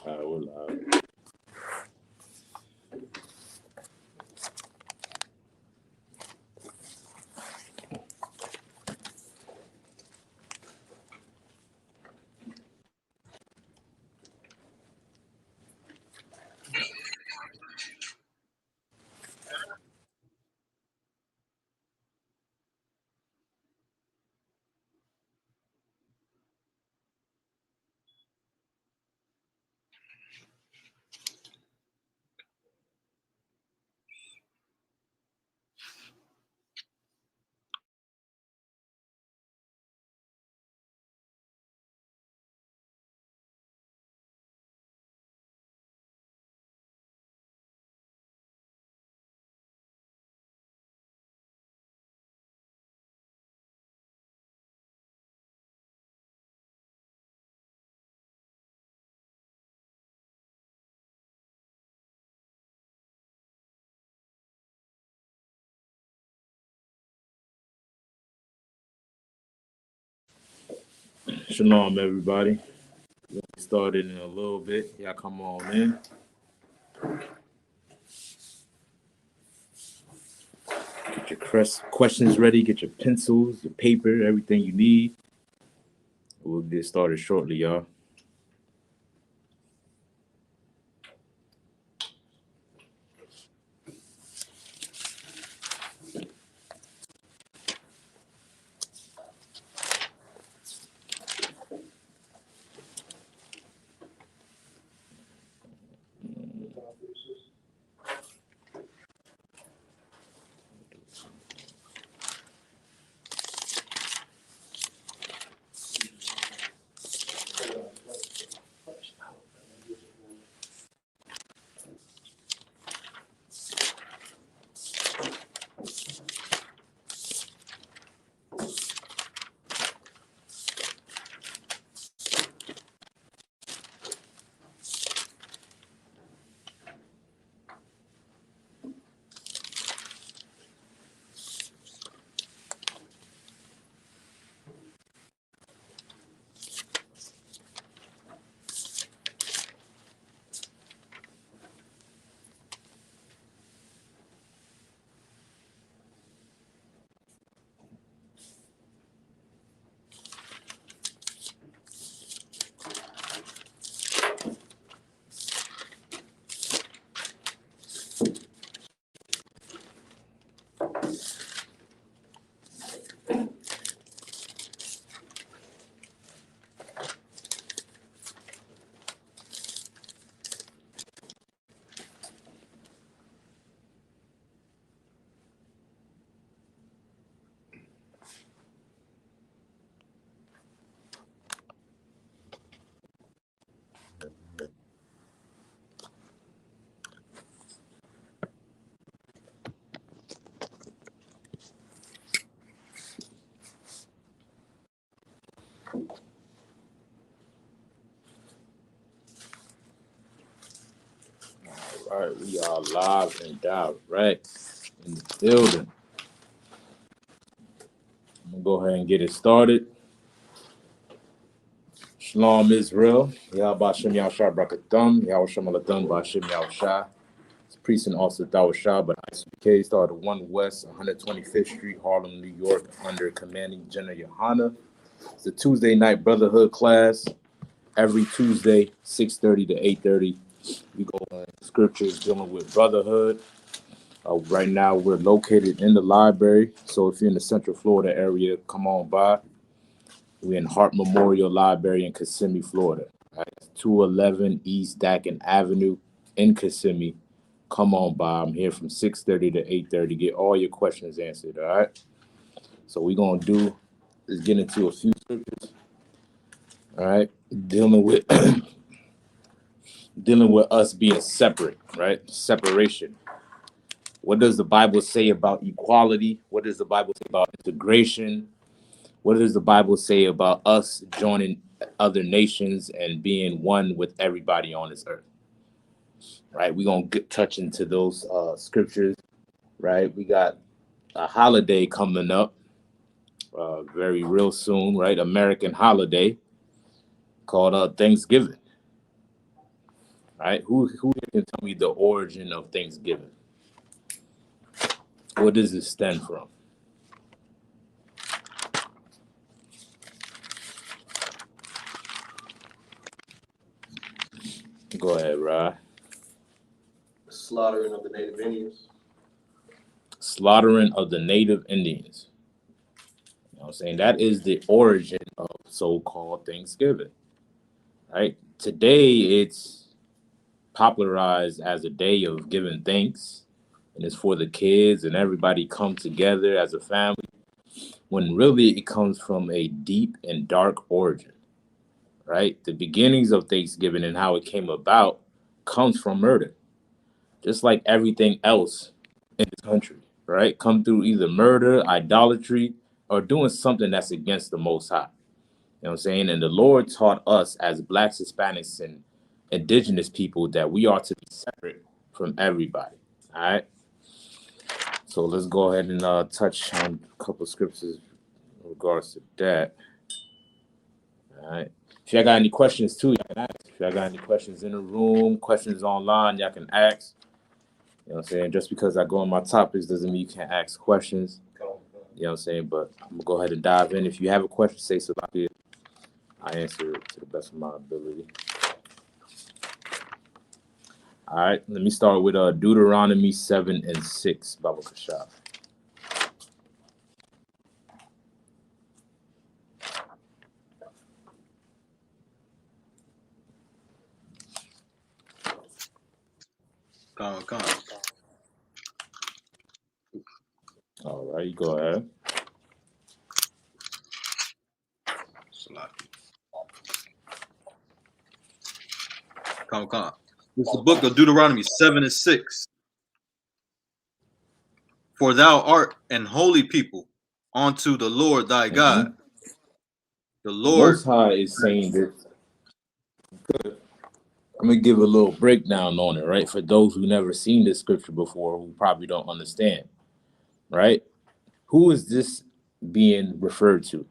We're live. Shalom, everybody. We'll get started in a little bit. Y'all come on in. Get your questions ready. Get your pencils, your paper, everything you need. We'll get started shortly, y'all. All right, we are live and direct in the building. I'm gonna go ahead and get it started. Shalom, Israel. Yahba Shem Yahshua Brakathum. Yahweh Malathum Bashem Yahshua. It's Priest and also Shah, but Isupk started 1 West, 125th Street, Harlem, New York, under Commanding General Yohana. It's a Tuesday night Brotherhood class. Every Tuesday, 6:30 to 8:30. We go on scriptures dealing with Brotherhood. Right now, we're located in the library. So if you're in the Central Florida area, come on by. We're in Hart Memorial Library in Kissimmee, Florida. Right? 211 East Dakin Avenue in Kissimmee. Come on by. I'm here from 6:30 to 8:30. Get all your questions answered, all right? So we're going to do is get into a few scriptures, all right? Dealing with us being separate, right? Separation. What does the Bible say about equality? What does the Bible say about integration? What does the Bible say about us joining other nations and being one with everybody on this earth? Right? We're going to touch into those scriptures, right? We got a holiday coming up very real soon, right? American holiday called Thanksgiving. right? Who can tell me the origin of Thanksgiving? Where does it stem from? Go ahead, Rod. Slaughtering of the Native Indians. Slaughtering of the Native Indians. You know what I'm saying? That is the origin of so-called Thanksgiving, right? Today, it's popularized as a day of giving thanks, and it's for the kids and everybody come together as a family, when really it comes from a deep and dark origin, right? The beginnings of Thanksgiving and how it came about comes from murder, just like everything else in this country, right? Come through either murder, idolatry, or doing something that's against the Most High. You know what I'm saying? And the Lord taught us as Blacks, Hispanics, and indigenous people that we are to be separate from everybody. All right. So let's go ahead and touch on a couple of scriptures in regards to that. All right. If y'all got any questions too, y'all can ask. If y'all got any questions in the room, questions online, y'all can ask. You know what I'm saying? Just because I go on my topics doesn't mean you can't ask questions. You know what I'm saying? But I'm gonna go ahead and dive in. If you have a question, say so. I answer it to the best of my ability. All right, let me start with Deuteronomy 7 and 6, Baba Kashaf. Come. All right, go ahead. Come. This is the book of Deuteronomy 7 and 6. For thou art an holy people unto the Lord thy God. The Lord Most High is saying this. I'm gonna give a little breakdown on it, right? For those who never seen this scripture before, who probably don't understand, right? Who is this being referred to?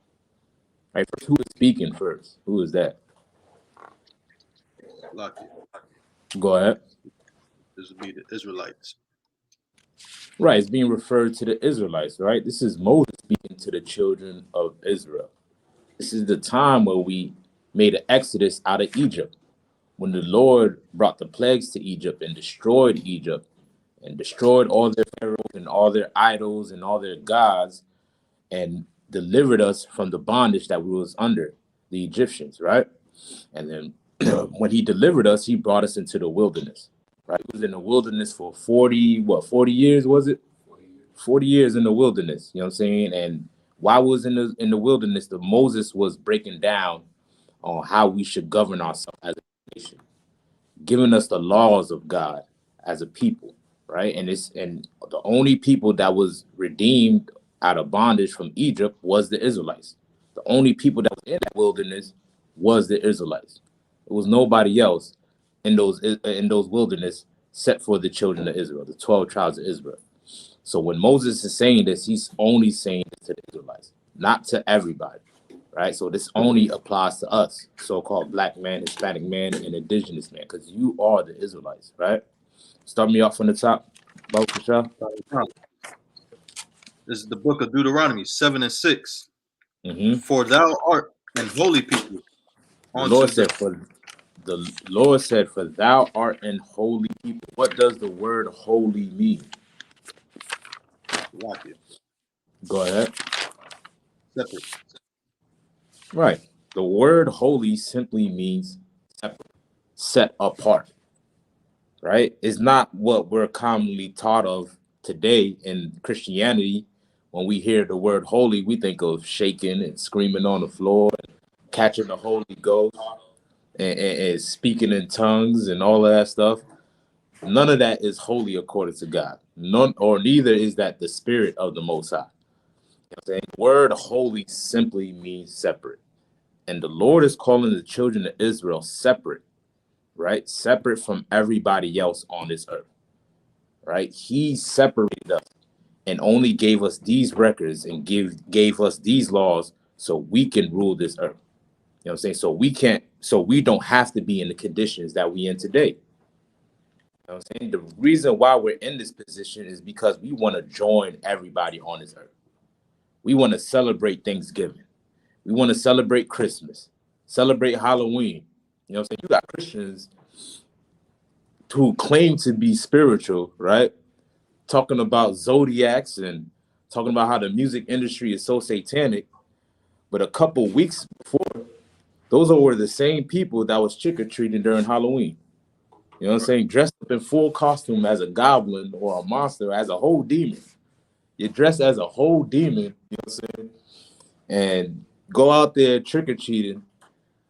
Right? First, who is speaking first? Who is that? Lucky. Go ahead. This would be the Israelites. Right, it's being referred to the Israelites, right? This is Moses speaking to the children of Israel. This is the time where we made an exodus out of Egypt, when the Lord brought the plagues to Egypt and destroyed Egypt and destroyed all their pharaohs and all their idols and all their gods, and delivered us from the bondage that we was under, the Egyptians, right? And then when he delivered us, he brought us into the wilderness, right? He was in the wilderness for 40 years, was it? 40 years in the wilderness, you know what I'm saying? And while we was in the wilderness, the Moses was breaking down on how we should govern ourselves as a nation, giving us the laws of God as a people, right? And the only people that was redeemed out of bondage from Egypt was the Israelites. The only people that was in that wilderness was the Israelites. It was nobody else in those wilderness except for the children of Israel, the 12 tribes of Israel. So when Moses is saying this, he's only saying this to the Israelites, not to everybody, right? So this only applies to us, so-called Black man, Hispanic man, and indigenous man, because you are the Israelites, right? Start me off from the top, Baruch. This is the book of Deuteronomy 7 and 6. Mm-hmm. For thou art an holy people. The Lord said, for thou art an holy people. What does the word holy mean? Go ahead. Separate. Right. The word holy simply means separate, set apart, right? It's not what we're commonly taught of today in Christianity. When we hear the word holy, we think of shaking and screaming on the floor, and catching the Holy Ghost, and speaking in tongues and all of that stuff. None of that is holy according to God. None, or neither is that the spirit of the Most High. You know what I'm saying? The word holy simply means separate. And the Lord is calling the children of Israel separate, right? Separate from everybody else on this earth, right? He separated us and only gave us these records and gave us these laws so we can rule this earth. You know what I'm saying? So we don't have to be in the conditions that we in today. know what I'm saying? The reason why we're in this position is because we want to join everybody on this earth. We want to celebrate Thanksgiving. We want to celebrate Christmas, celebrate Halloween. You know what I'm saying? You got Christians who claim to be spiritual, right? Talking about zodiacs and talking about how the music industry is so satanic. But a couple weeks before, those were the same people that was trick-or-treating during Halloween. You know what I'm saying? Dressed up in full costume as a goblin or a monster, as a whole demon. You're dressed as a whole demon, you know what I'm saying? And go out there trick-or-treating,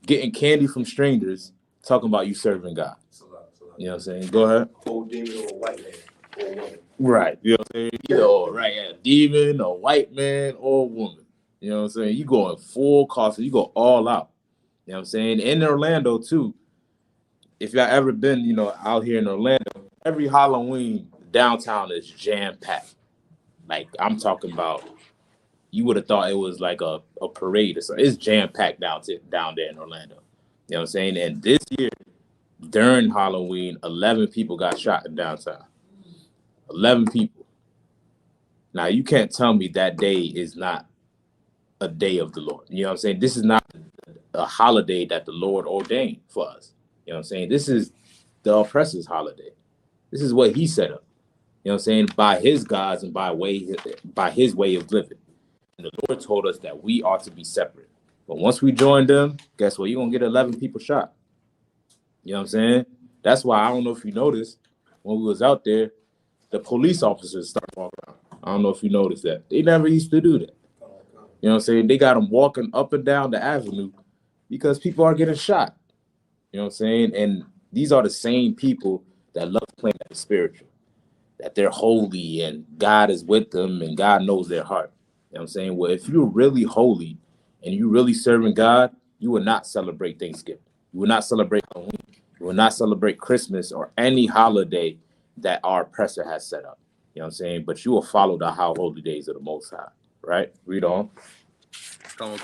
getting candy from strangers, talking about you serving God. You know what I'm saying? Go ahead. Whole demon or a white man or a woman. Right. You know what I'm saying? Either or, right? A demon, a white man, or a woman. You know what I'm saying? You go in full costume, you go all out. You know what I'm saying? In Orlando, too. If y'all ever been, you know, out here in Orlando, every Halloween downtown is jam-packed. Like, I'm talking about, you would have thought it was like a parade or something. It's jam-packed down there in Orlando. You know what I'm saying? And this year, during Halloween, 11 people got shot in downtown. 11 people. Now, you can't tell me that day is not a day of the Lord. You know what I'm saying? This is not a holiday that the Lord ordained for us. You know what I'm saying? This is the oppressor's holiday. This is what he set up. You know what I'm saying? By his gods and by his way of living. And the Lord told us that we are to be separate. But once we join them, guess what? You're going to get 11 people shot. You know what I'm saying? That's why, I don't know if you noticed, when we was out there, the police officers started walking around. I don't know if you noticed that. They never used to do that. You know what I'm saying? They got them walking up and down the avenue because people are getting shot. You know what I'm saying? And these are the same people that love playing at the spiritual, that they're holy and God is with them and God knows their heart. You know what I'm saying? Well, if you're really holy and you're really serving God, you will not celebrate Thanksgiving. You will not celebrate Halloween. You will not celebrate Christmas or any holiday that our oppressor has set up. You know what I'm saying? But you will follow the high holy days of the Most High. Right? Read on. Come on.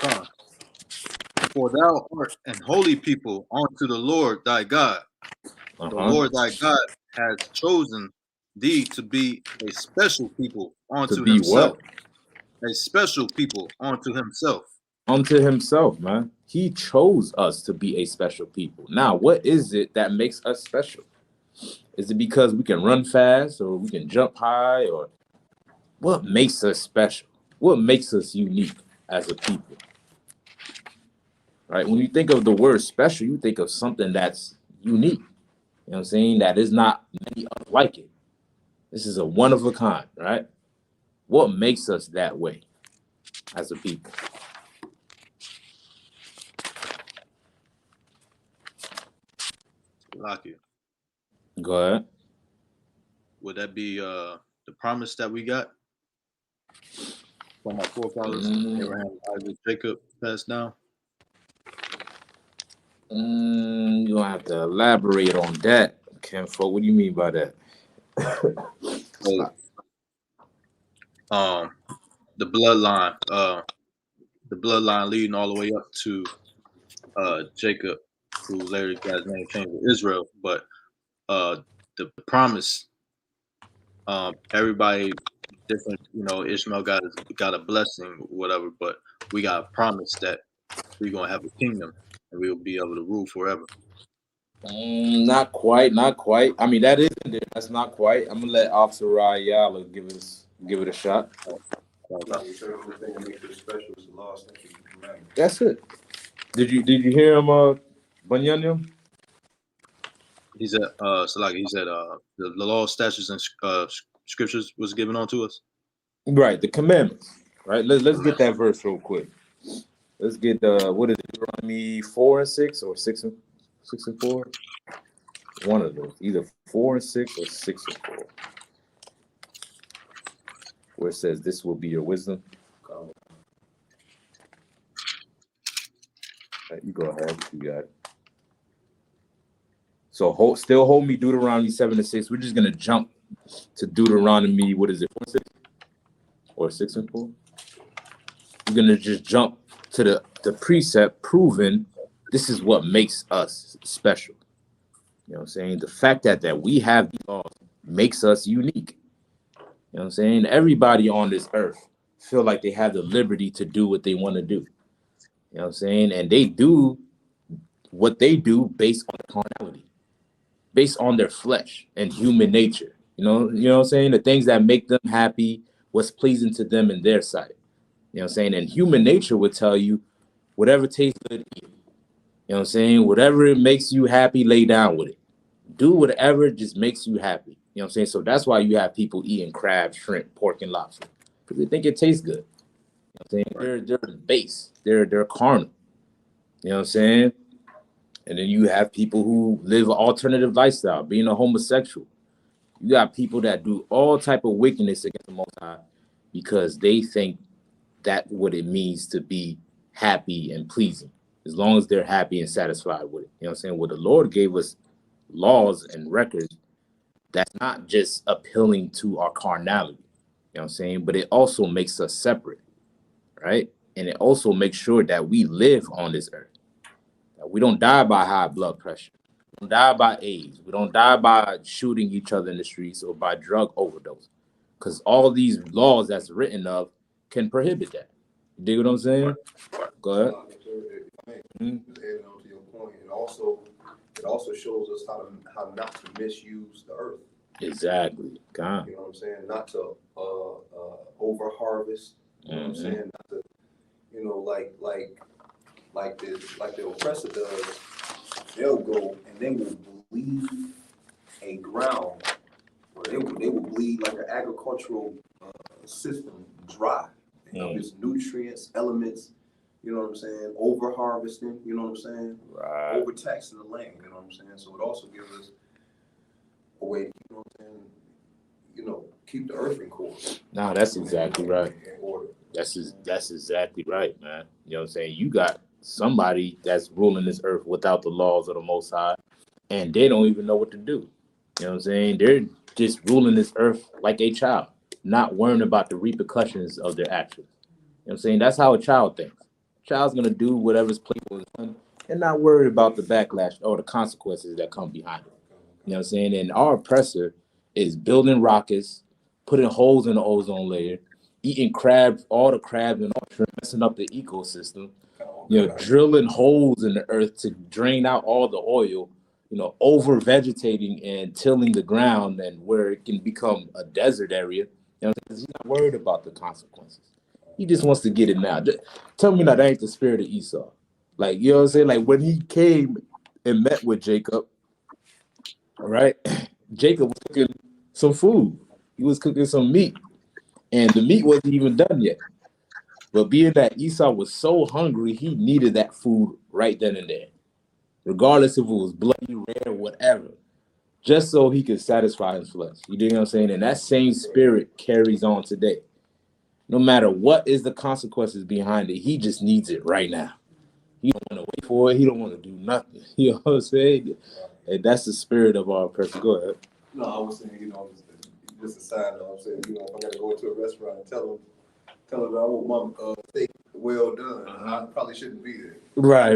For thou art an holy people unto the Lord thy God. The Lord thy God has chosen thee to be a special people To unto be himself. what? A special people unto himself. Unto himself, man. He chose us to be a special people. Now, what is it that makes us special? Is it because we can run fast or we can jump high, or what makes us special? What makes us unique as a people? Right? When you think of the word special, you think of something that's unique. You know what I'm saying? That is not many others like it. This is a one of a kind, right? What makes us that way as a people? Lakia. Go ahead. Would that be the promise that we got from our forefathers, Abraham, Isaac, Jacob, passed down? You're gonna have to elaborate on that, Kenfo. What do you mean by that? So, the bloodline leading all the way up to Jacob, who later got his name changed to Israel. But the promise, everybody different, you know, Ishmael got a blessing, whatever, but we got a promise that we're gonna have a kingdom and we'll be able to rule forever. Not quite. I mean, that is in there. That's not quite. I'm gonna let Officer Rayala give it a shot. That's it. Did you hear him, Bunyanim? He said, Salaki, he said, the law, statutes, and scriptures was given unto us. Right, the commandments. Right. Let's get that verse real quick. Let's get what is it? Deuteronomy 4 and 6 or 6 and 4? One of those, either 4 and 6 or 6 and 4. Where it says, "This will be your wisdom." Right, you go ahead. You got it. So still hold me Deuteronomy 7 and 6. We're just gonna jump to Deuteronomy. What is it? 4 and 6 or 6 and 4? We're gonna just jump to the precept proving this is what makes us special. You know what I'm saying? The fact that we have these laws makes us unique. You know what I'm saying? Everybody on this earth feel like they have the liberty to do what they want to do. You know what I'm saying? And they do what they do based on carnality, based on their flesh and human nature. You know what I'm saying? The things that make them happy, what's pleasing to them in their sight. You know what I'm saying? And human nature would tell you whatever tastes good, eat. You know what I'm saying? Whatever it makes you happy, lay down with it. Do whatever just makes you happy. You know what I'm saying? So that's why you have people eating crab, shrimp, pork, and lobster. Because they think it tastes good. You know what I'm saying? They're base. They're carnal. You know what I'm saying? And then you have people who live an alternative lifestyle, being a homosexual. You got people that do all type of wickedness against the Most High because they think that's what it means to be happy and pleasing, as long as they're happy and satisfied with it. You know what I'm saying? Well, the Lord gave us laws and records that's not just appealing to our carnality, you know what I'm saying? But it also makes us separate, right? And it also makes sure that we live on this earth. That we don't die by high blood pressure. We don't die by AIDS. We don't die by shooting each other in the streets or by drug overdose. Because all these laws that's written of can prohibit that. You dig what I'm saying? Go ahead. Adding on to your point, it also shows us how not to misuse the earth. Exactly. God. You know what I'm saying? Not to over harvest. You know what I'm saying? Not to, you know, like the oppressor does. They'll go and they will bleed a ground, or they will bleed like an agricultural system dry. Its nutrients, elements. You know what I'm saying? Over harvesting. You know what I'm saying? Right. Overtaxing the land. You know what I'm saying? So it also gives us a way to, you know what I'm saying, keep the earth in course. No, that's exactly right. In order. That's exactly right, man. You know what I'm saying? You got somebody that's ruling this earth without the laws of the Most High, and they don't even know what to do. You know what I'm saying? They're just ruling this earth like a child, not worrying about the repercussions of their actions. You know what I'm saying? That's how a child thinks. A child's gonna do whatever's playful and fun, and not worry about the backlash or the consequences that come behind it. You know what I'm saying? And our oppressor is building rockets, putting holes in the ozone layer, eating crabs, all the crabs and all shrimp, messing up the ecosystem, drilling holes in the earth to drain out all the oil, over vegetating and tilling the ground and where it can become a desert area. You know, he's not worried about the consequences. He just wants to get it now. Tell me that ain't the spirit of Esau. Like, you know what I'm saying? Like when he came and met with Jacob, right? Jacob was cooking some food. He was cooking some meat. And the meat wasn't even done yet. But being that Esau was so hungry, he needed that food right then and there, regardless if it was bloody, red, or whatever, just so he could satisfy his flesh. You dig what I'm saying? And that same spirit carries on today. No matter what is the consequences behind it, he just needs it right now. He don't want to wait for it. He don't want to do nothing. You know what I'm saying? And that's the spirit of our person. Go ahead. No, I was saying, just a side note. I'm saying, if I gotta go into a restaurant and tell them that I want my steak well done, I probably shouldn't be there. Right.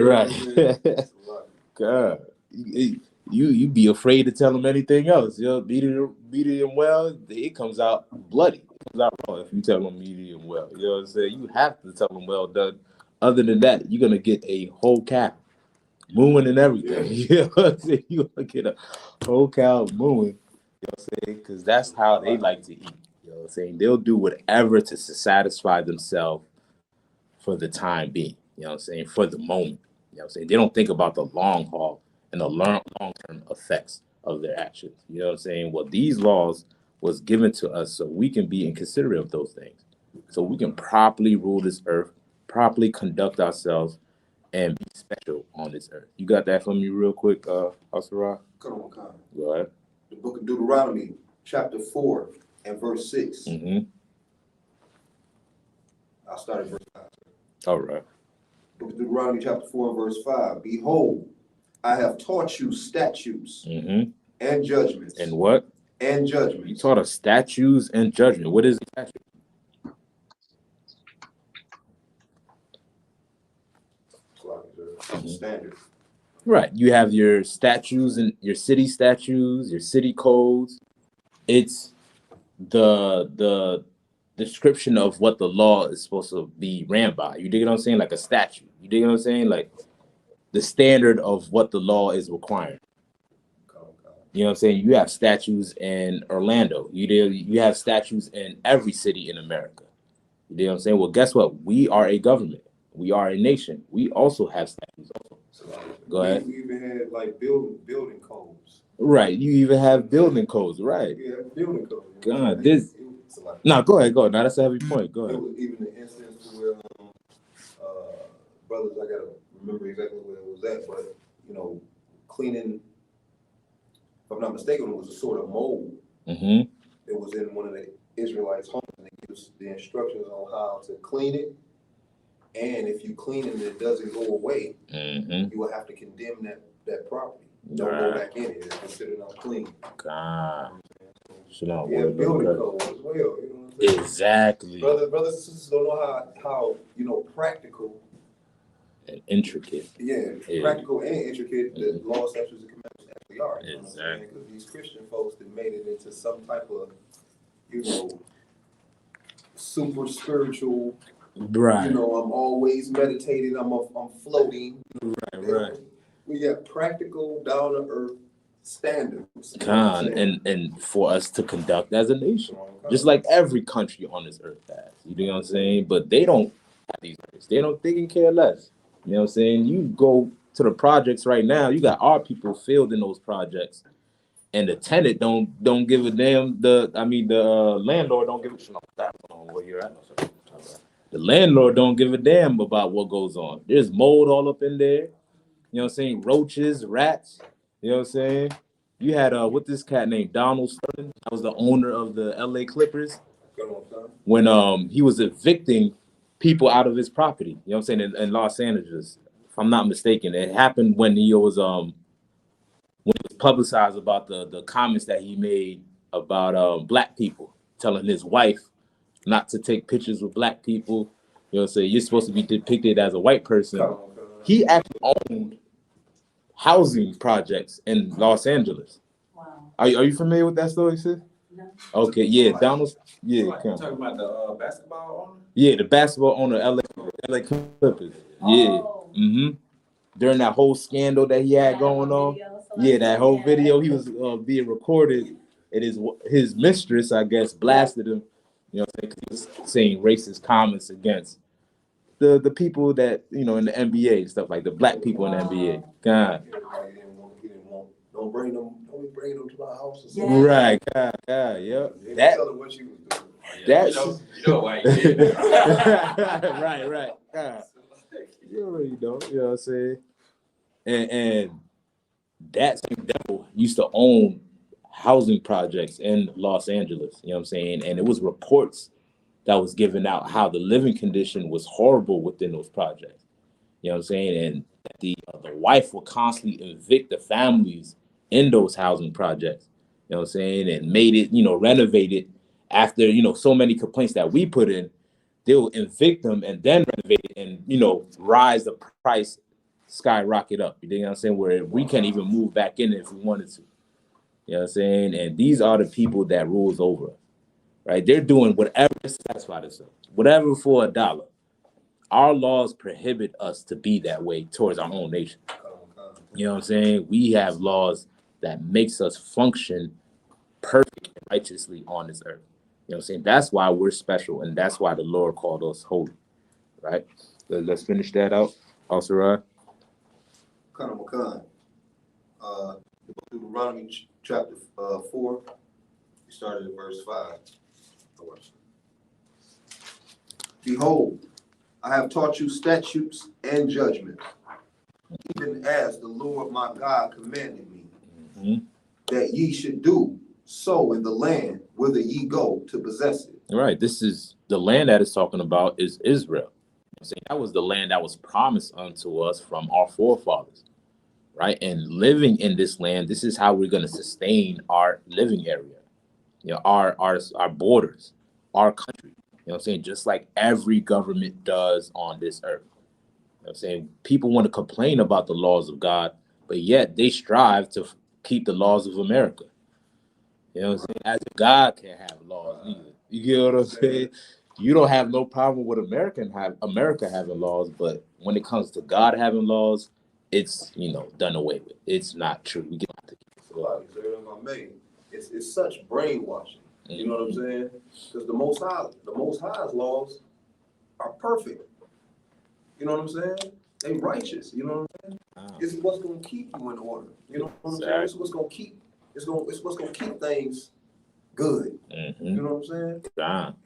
God, you be afraid to tell them anything else. Medium well, it comes out bloody. It comes out raw if you tell them medium well. You know what I'm saying? You have to tell them well done. Other than that, you're gonna get a whole cow mooing and everything. Yeah. You know what I'm saying? You're gonna get a whole cow mooing. You know what I'm saying? Because that's how they like to eat. You know what I'm saying? They'll do whatever to satisfy themselves for the time being. You know what I'm saying? For the moment. You know what I'm saying? They don't think about the long haul and the long-term effects of their actions. You know what I'm saying? Well, these laws was given to us so we can be inconsiderate of those things. So we can properly rule this earth, properly conduct ourselves, and be special on this earth. You got that for me real quick, Asura? Come on. Go ahead. The book of Deuteronomy, chapter 4 and verse 6. I'll start at verse 5. All right. Book of Deuteronomy, chapter 4 and verse 5. Behold, I have taught you statutes and judgments. And what? And judgments. You taught us statutes and judgment. What is a statute? Standard. Right. You have your statutes and your city statutes, your city codes. It's the description of what the law is supposed to be ran by. You dig what I'm saying? Like a statute. You dig what I'm saying? Like the standard of what the law is requiring. You know what I'm saying? You have statutes in Orlando. You have statutes in every city in America. You know what I'm saying? Well, guess what? We are a government. We are a nation. We also have statutes. So like, Go ahead. We even had like building codes. Right. You even have building codes. Right. Yeah, building codes. God, this. No, go ahead. Go ahead. Now that's a heavy point. Go ahead. There was even an instance where brothers, I gotta remember exactly where it was at, but you know, cleaning. If I'm not mistaken, it was a sort of mold. Mm-hmm. It was in one of the Israelites' homes, and they gives the instructions on how to clean it. And if you clean it and it doesn't go away, you will have to condemn that property. Don't go back in it. It's considered unclean. God. Yeah, building code as well. You know what I'm saying? Exactly. Brothers and sisters don't know how practical and intricate. Yeah, practical and intricate the law, statutes, and commandments actually are. You know exactly. Because these Christian folks that made it into some type of, super spiritual. Right. I'm always meditating. I'm floating. Right. We got practical, down to earth standards. And for us to conduct as a nation, just like every country on this earth has. You know what I'm saying? But they don't have these things. They can care less. You know what I'm saying? You go to the projects right now. You got our people filled in those projects, and the tenant don't give a damn. The landlord don't give a shit. Where you're at? The landlord don't give a damn about what goes on. There's mold all up in there. You know what I'm saying? Roaches, rats. You know what I'm saying? You had what this cat named Donald Sterling. That was the owner of the LA Clippers. When he was evicting people out of his property. You know what I'm saying? In Los Angeles, if I'm not mistaken. It happened when he was publicized about the comments that he made about black people, telling his wife not to take pictures with black people. You know what I'm saying? You're supposed to be depicted as a white person. He actually owned housing projects in Los Angeles. Wow. Are you familiar with that story, sis? No. Okay, yeah, Donald. Yeah, you talking about the basketball owner? Yeah, the basketball owner, LA Clippers. Yeah. Mm-hmm. During that whole scandal that he had going on. Yeah, that whole video, he was being recorded, and his mistress, I guess, blasted him. You know, he was saying racist comments against the people that in the NBA and stuff, like the black people in the NBA. God. Don't bring them to my house. Right, God, yep. Tell her what she was doing. That's why you did. right. God. You already know, you know what I'm saying? And that same devil used to own housing projects in Los Angeles, you know what I'm saying? And it was reports that was given out how the living condition was horrible within those projects. You know what I'm saying? And the wife would constantly evict the families in those housing projects. You know what I'm saying? And made it, renovate it after, so many complaints that we put in. They'll evict them and then renovate it and, rise the price, skyrocket up. You know what I'm saying? Where we can't even move back in if we wanted to. You know what I'm saying? And these are the people that rules over us. Right? They're doing whatever to satisfy themselves, whatever for $1. Our laws prohibit us to be that way towards our own nation. You know what I'm saying? We have laws that makes us function perfect and righteously on this earth. You know what I'm saying? That's why we're special, and that's why the Lord called us holy. Right? Let's finish that out. Also, right? Deuteronomy chapter 4. We started at verse 5. Behold, I have taught you statutes and judgments, even as the Lord my God commanded me, that ye should do so in the land whither ye go to possess it. Right. This is the land that it's talking about is Israel. That was the land that was promised unto us from our forefathers. Right. And living in this land, this is how we're going to sustain our living area. Our borders, our country. You know what I'm saying? Just like every government does on this earth. You know what I'm saying? People want to complain about the laws of God, but yet they strive to keep the laws of America. You know what I'm saying? As if God can't have laws either. You get what I'm saying? You don't have no problem with America having laws, but when it comes to God having laws, it's done away with. It's not true. We get to keep it. It's such brainwashing. You know what I'm saying? Because the Most High's laws are perfect. You know what I'm saying? They righteous. You know what I'm saying? This is what's gonna keep you in order. You know what I'm saying? This is what's gonna keep. It's what's gonna keep things good. You know what I'm saying? And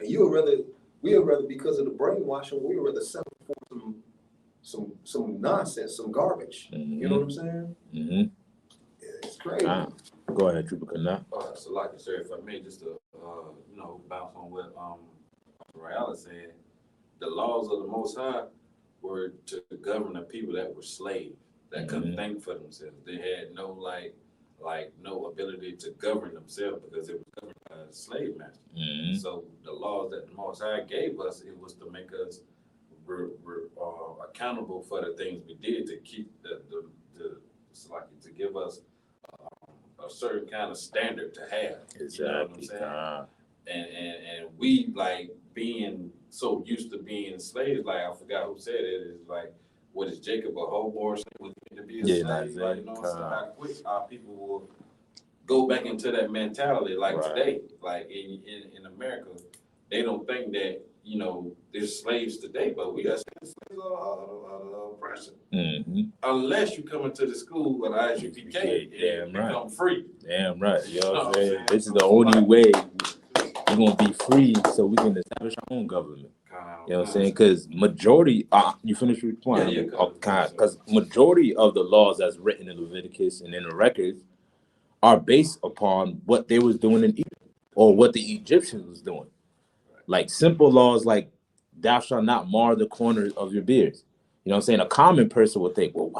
we'd rather because of the brainwashing, we'd rather settle for some nonsense, some garbage. You know what I'm saying? Yeah, it's crazy. Go ahead, Trooper Canal. So like I said, if I may just bounce on what Royale said, the laws of the Most High were to govern the people that were slaves, that couldn't think for themselves. They had no no ability to govern themselves because it was governed by a slave master. So the laws that the Most High gave us, it was to make us accountable for the things we did, to keep to give us a certain kind of standard to have. Exactly. You know what I'm saying? And we being so used to being slaves, I forgot who said it, is what is Jacob a homo or something to be a slave? How quick our people will go back into that mentality today. In America, they don't think that, there's slaves today, but we are slaves of oppression. Unless you come into the school with Isupk and become free. Damn right. You know what I'm saying? This is the only way we're going to be free so we can establish our own government. You know what I'm saying? Because majority, you finished with point? Because majority of the laws that's written in Leviticus and in the records are based upon what they was doing in Egypt or what the Egyptians was doing. Like simple laws like thou shalt not mar the corners of your beards. You know what I'm saying? A common person would think, well,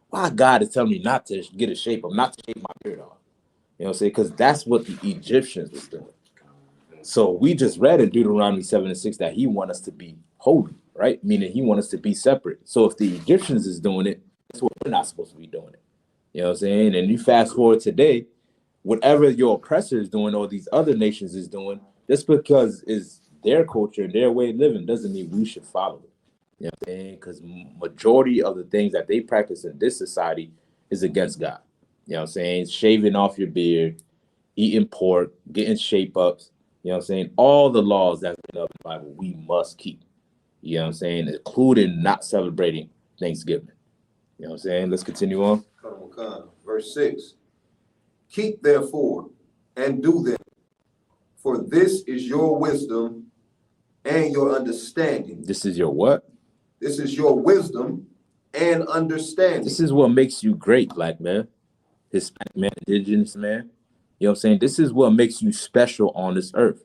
why God is telling me not to get a shape of, not to shave my beard off? You know what I'm saying? Because that's what the Egyptians was doing. So we just read in Deuteronomy 7:6 that he wants us to be holy, right? Meaning he wants us to be separate. So if the Egyptians is doing it, that's what we're not supposed to be doing it. You know what I'm saying? And you fast forward today, whatever your oppressor is doing or these other nations is doing, just because it's their culture and their way of living doesn't mean we should follow it. You know what I'm saying? Because majority of the things that they practice in this society is against God. You know what I'm saying? Shaving off your beard, eating pork, getting shape-ups. You know what I'm saying? All the laws that's in the Bible, we must keep. You know what I'm saying? Including not celebrating Thanksgiving. You know what I'm saying? Let's continue on. Verse 6. Keep therefore and do them, for this is your wisdom and your understanding. This is your what? This is your wisdom and understanding. This is what makes you great, black man, Hispanic man, indigenous man. You know what I'm saying? This is what makes you special on this earth.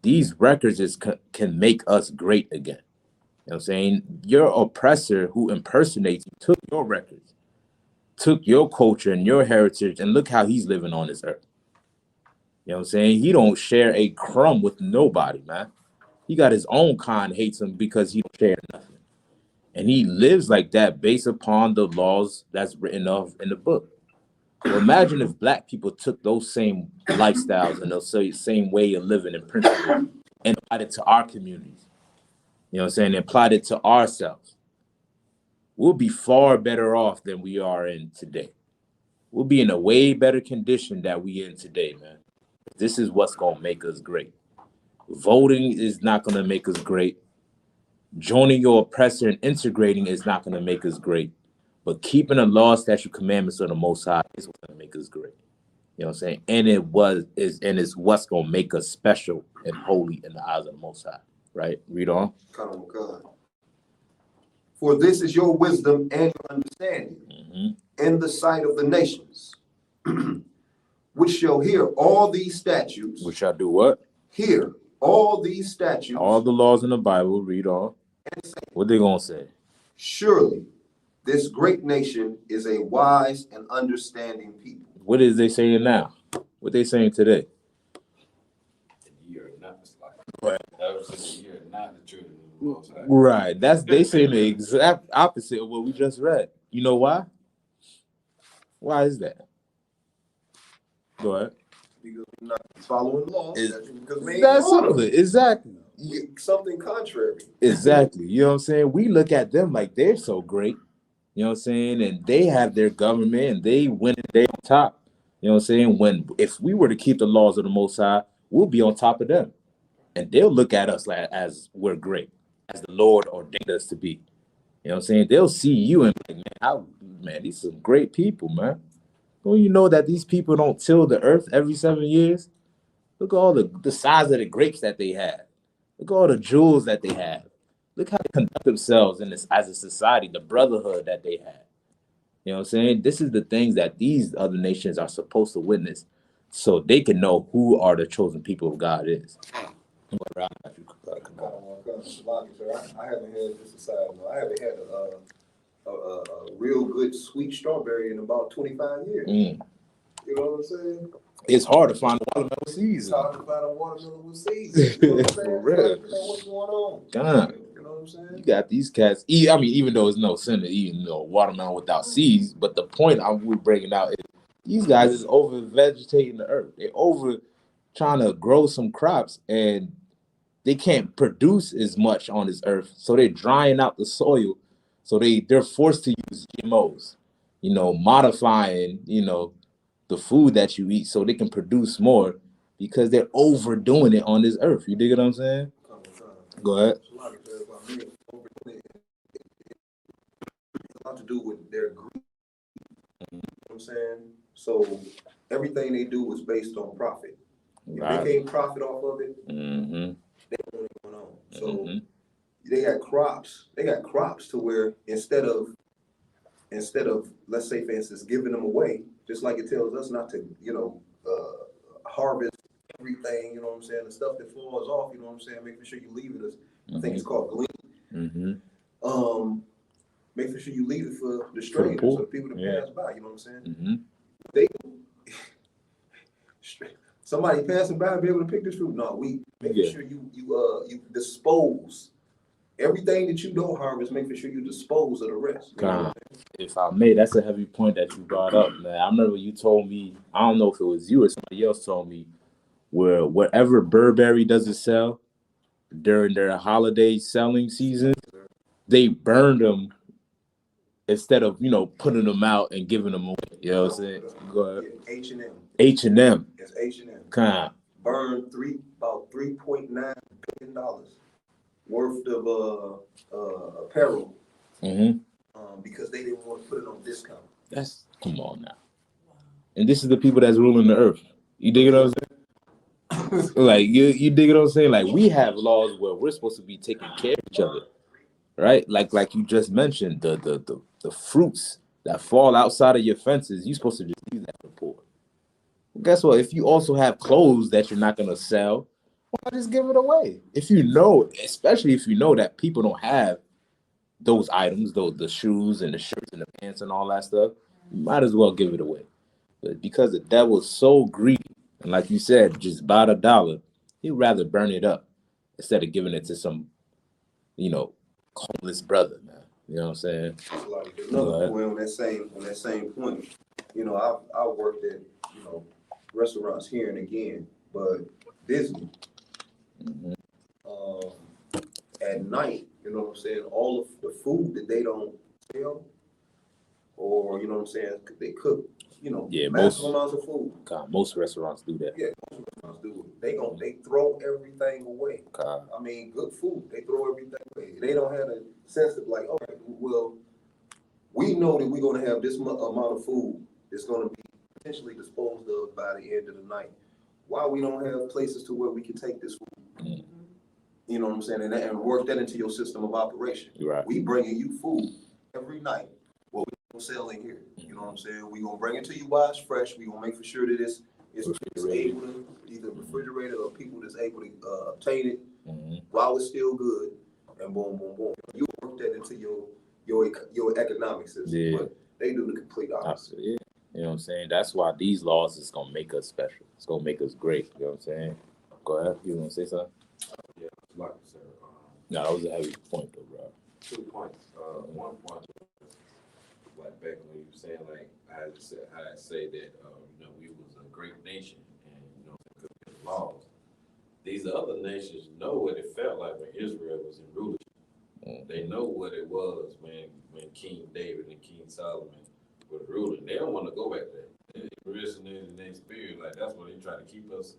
These records can make us great again. You know what I'm saying? Your oppressor who impersonates you took your records, took your culture and your heritage, and look how he's living on this earth. You know what I'm saying? He don't share a crumb with nobody, man. He got his own kind, hates him because he don't share nothing. And he lives like that based upon the laws that's written of in the book. Well, imagine if black people took those same lifestyles and those same way of living and principles and applied it to our communities. You know what I'm saying? And applied it to ourselves. We'll be far better off than we are in today. We'll be in a way better condition that we in today, man. This is what's going to make us great. Voting is not going to make us great. Joining your oppressor and integrating is not going to make us great. But keeping the law, statute, commandments of the Most High is what's going to make us great. You know what I'm saying? And it's what's going to make us special and holy in the eyes of the Most High. Right? Read on. For this is your wisdom and your understanding in the sight of the nations, which shall hear all these statutes. Which shall do what? Hear all these statutes. All the laws in the Bible. Read on. And say, what they going to say? Surely this great nation is a wise and understanding people. What is they saying now? What they saying today? You're not like you're not the children of the Most High. Right. They saying the exact opposite of what we just read. You know why? Why is that? Go ahead. Because we're not following laws. Because we ain't That's doing something. them. Exactly. Something contrary. Exactly. You know what I'm saying? We look at them like they're so great. You know what I'm saying? And they have their government and they win it, they on top. You know what I'm saying? When if we were to keep the laws of the Most High, we'll be on top of them. And they'll look at us like as we're great, as the Lord ordained us to be. You know what I'm saying? They'll see you and be like, man, these are some great people, man. Don't you know that these people don't till the earth every 7 years? Look at all the size of the grapes that they have. Look at all the jewels that they have. Look how they conduct themselves in this as a society, the brotherhood that they have. You know what I'm saying? This is the things that these other nations are supposed to witness so they can know who are the chosen people of God is. I haven't had this aside. I haven't had a real good sweet strawberry in about 25 years. You know what I'm saying? It's hard to find a watermelon season. It's hard to find a watermelon with season. You know what I'm saying? For real. What's going on? God. You know what I'm saying? You got these cats. I mean, even though it's no sin to eat watermelon without seeds, but the point we're bringing out is these guys is over vegetating the earth. They're over trying to grow some crops and they can't produce as much on this earth. So they're drying out the soil. So they're forced to use GMOs, modifying, the food that you eat so they can produce more because they're overdoing it on this earth. You dig what I'm saying? Go ahead. It's a lot to do with their greed. You know what I'm saying? So everything they do is based on profit. If they can't profit off of it, they don't know what's going on. So they got crops. They got crops to where instead of let's say for instance giving them away, just like it tells us not to harvest everything. You know what I'm saying? The stuff that falls off. You know what I'm saying? Making sure you leave it as I think it's called glean. Making sure you leave it for the strangers or the people that pass by. You know what I'm saying? They somebody passing by be able to pick this fruit. No, we making sure you dispose everything that you don't harvest. Making sure you dispose of the rest. If I may, that's a heavy point that you brought up, man. I remember you told me. I don't know if it was you or somebody else told me wherever Burberry doesn't sell during their holiday selling season, they burn them instead of putting them out and giving them away. You know what I'm saying? Go ahead. H&M. H&M. It's H&M. Kind. Burned about $3.9 billion worth of apparel. Because they didn't want to put it on discount. Come on now. And this is the people that's ruling the earth. You dig what I'm saying? Like you dig what I'm saying? Like we have laws where we're supposed to be taking care of each other, right? Like you just mentioned, the fruits that fall outside of your fences, you're supposed to just leave that for the poor. Well, guess what? If you also have clothes that you're not gonna sell, why not just give it away? Especially if you know that people don't have those items, the shoes and the shirts and the pants and all that stuff, you might as well give it away. But because the devil's so greedy, and like you said, just about $1, he'd rather burn it up instead of giving it to some, homeless brother, man. You know what I'm saying? Like another point on that same point. I worked at restaurants here and again, but Disney. At night, you know what I'm saying, all of the food that they don't sell, or you know what I'm saying, they cook, massive amounts of food. God, most restaurants do that. Yeah, most restaurants do it. They throw everything away. God. I mean, good food, they throw everything away. They don't have a sense of like, all right, well, we know that we're going to have this amount of food that's going to be potentially disposed of by the end of the night. Why we don't have places to where we can take this food? You know what I'm saying? And work that into your system of operation. Right. We bringing you food every night. What we don't sell in here. You know what I'm saying? We gonna bring it to you while it's fresh. We gonna make for sure that it's able to either refrigerated or people that's able to obtain it while it's still good. And boom, boom, boom. You work that into your economic system. Yeah. But they do the complete opposite. Yeah. You know what I'm saying? That's why these laws is gonna make us special. It's gonna make us great. You know what I'm saying? Go ahead. You wanna say something? Yeah, like I said, no, that was a heavy point though, bro. 2 points. One point, like back when you were saying like I say that you know we was a great nation and you know because of the laws. These other nations know what it felt like when Israel was in rulership. They know what it was when King David and King Solomon were ruling. They don't want to go back there. They resonate in their spirit. Like that's why they try to keep us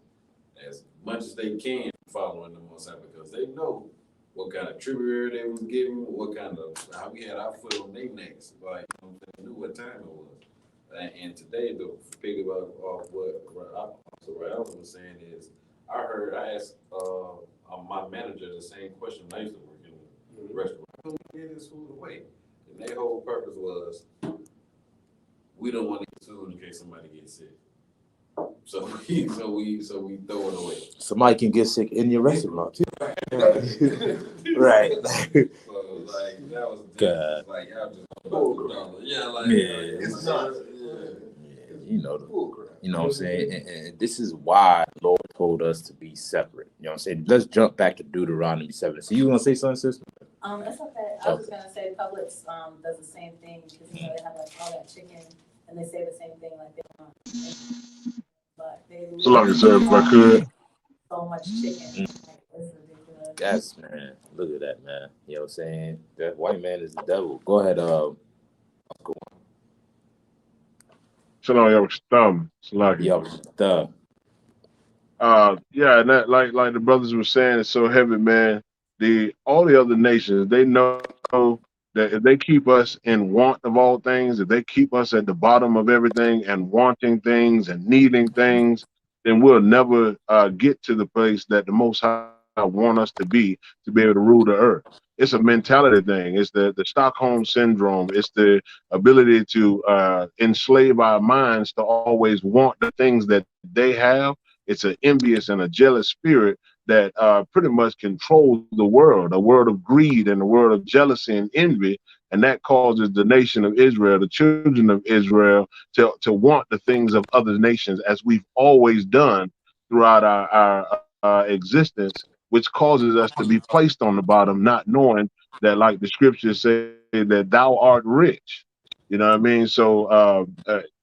as much as they can following the Most High because they know what kind of tribute they was giving, what kind of how we had our foot on their necks. Like you know, they knew what time it was. And today, the pick off what Alvin was saying is, I asked my manager the same question. I used to work in the restaurant. How come we give this food away? And their whole purpose was, we don't want to get sued in case somebody gets sick. So we throw it away. Somebody can get sick in your restaurant too. Right. Right. So like that was God. like y'all just $2. Yeah, like It's not. You know what I'm saying? And this is why the Lord told us to be separate. You know what I'm saying? Let's jump back to Deuteronomy 7. So you gonna say something, sister? That's okay. I was just gonna say Publix does the same thing because you know they have like all that chicken and they say the same thing like but they So like I said, if I could. so much chicken. Like, it's ridiculous. Yes, man. Look at that, man. You know what I'm saying? That white man is the devil. Go ahead, go on. Shalom, y'all was thumb. Yo, the Yeah, and that like the brothers were saying, it's so heavy, man. All the other nations, they know that if they keep us in want of all things, if they keep us at the bottom of everything and wanting things and needing things, then we'll never get to the place that the Most High want us to be able to rule the earth. It's a mentality thing. It's the Stockholm syndrome. It's the ability to enslave our minds to always want the things that they have. It's an envious and a jealous spirit that pretty much controls the world, a world of greed and a world of jealousy and envy. And that causes the nation of Israel, the children of Israel, to want the things of other nations, as we've always done throughout our existence, which causes us to be placed on the bottom, not knowing that, like the scriptures say, that thou art rich. You know what I mean? So,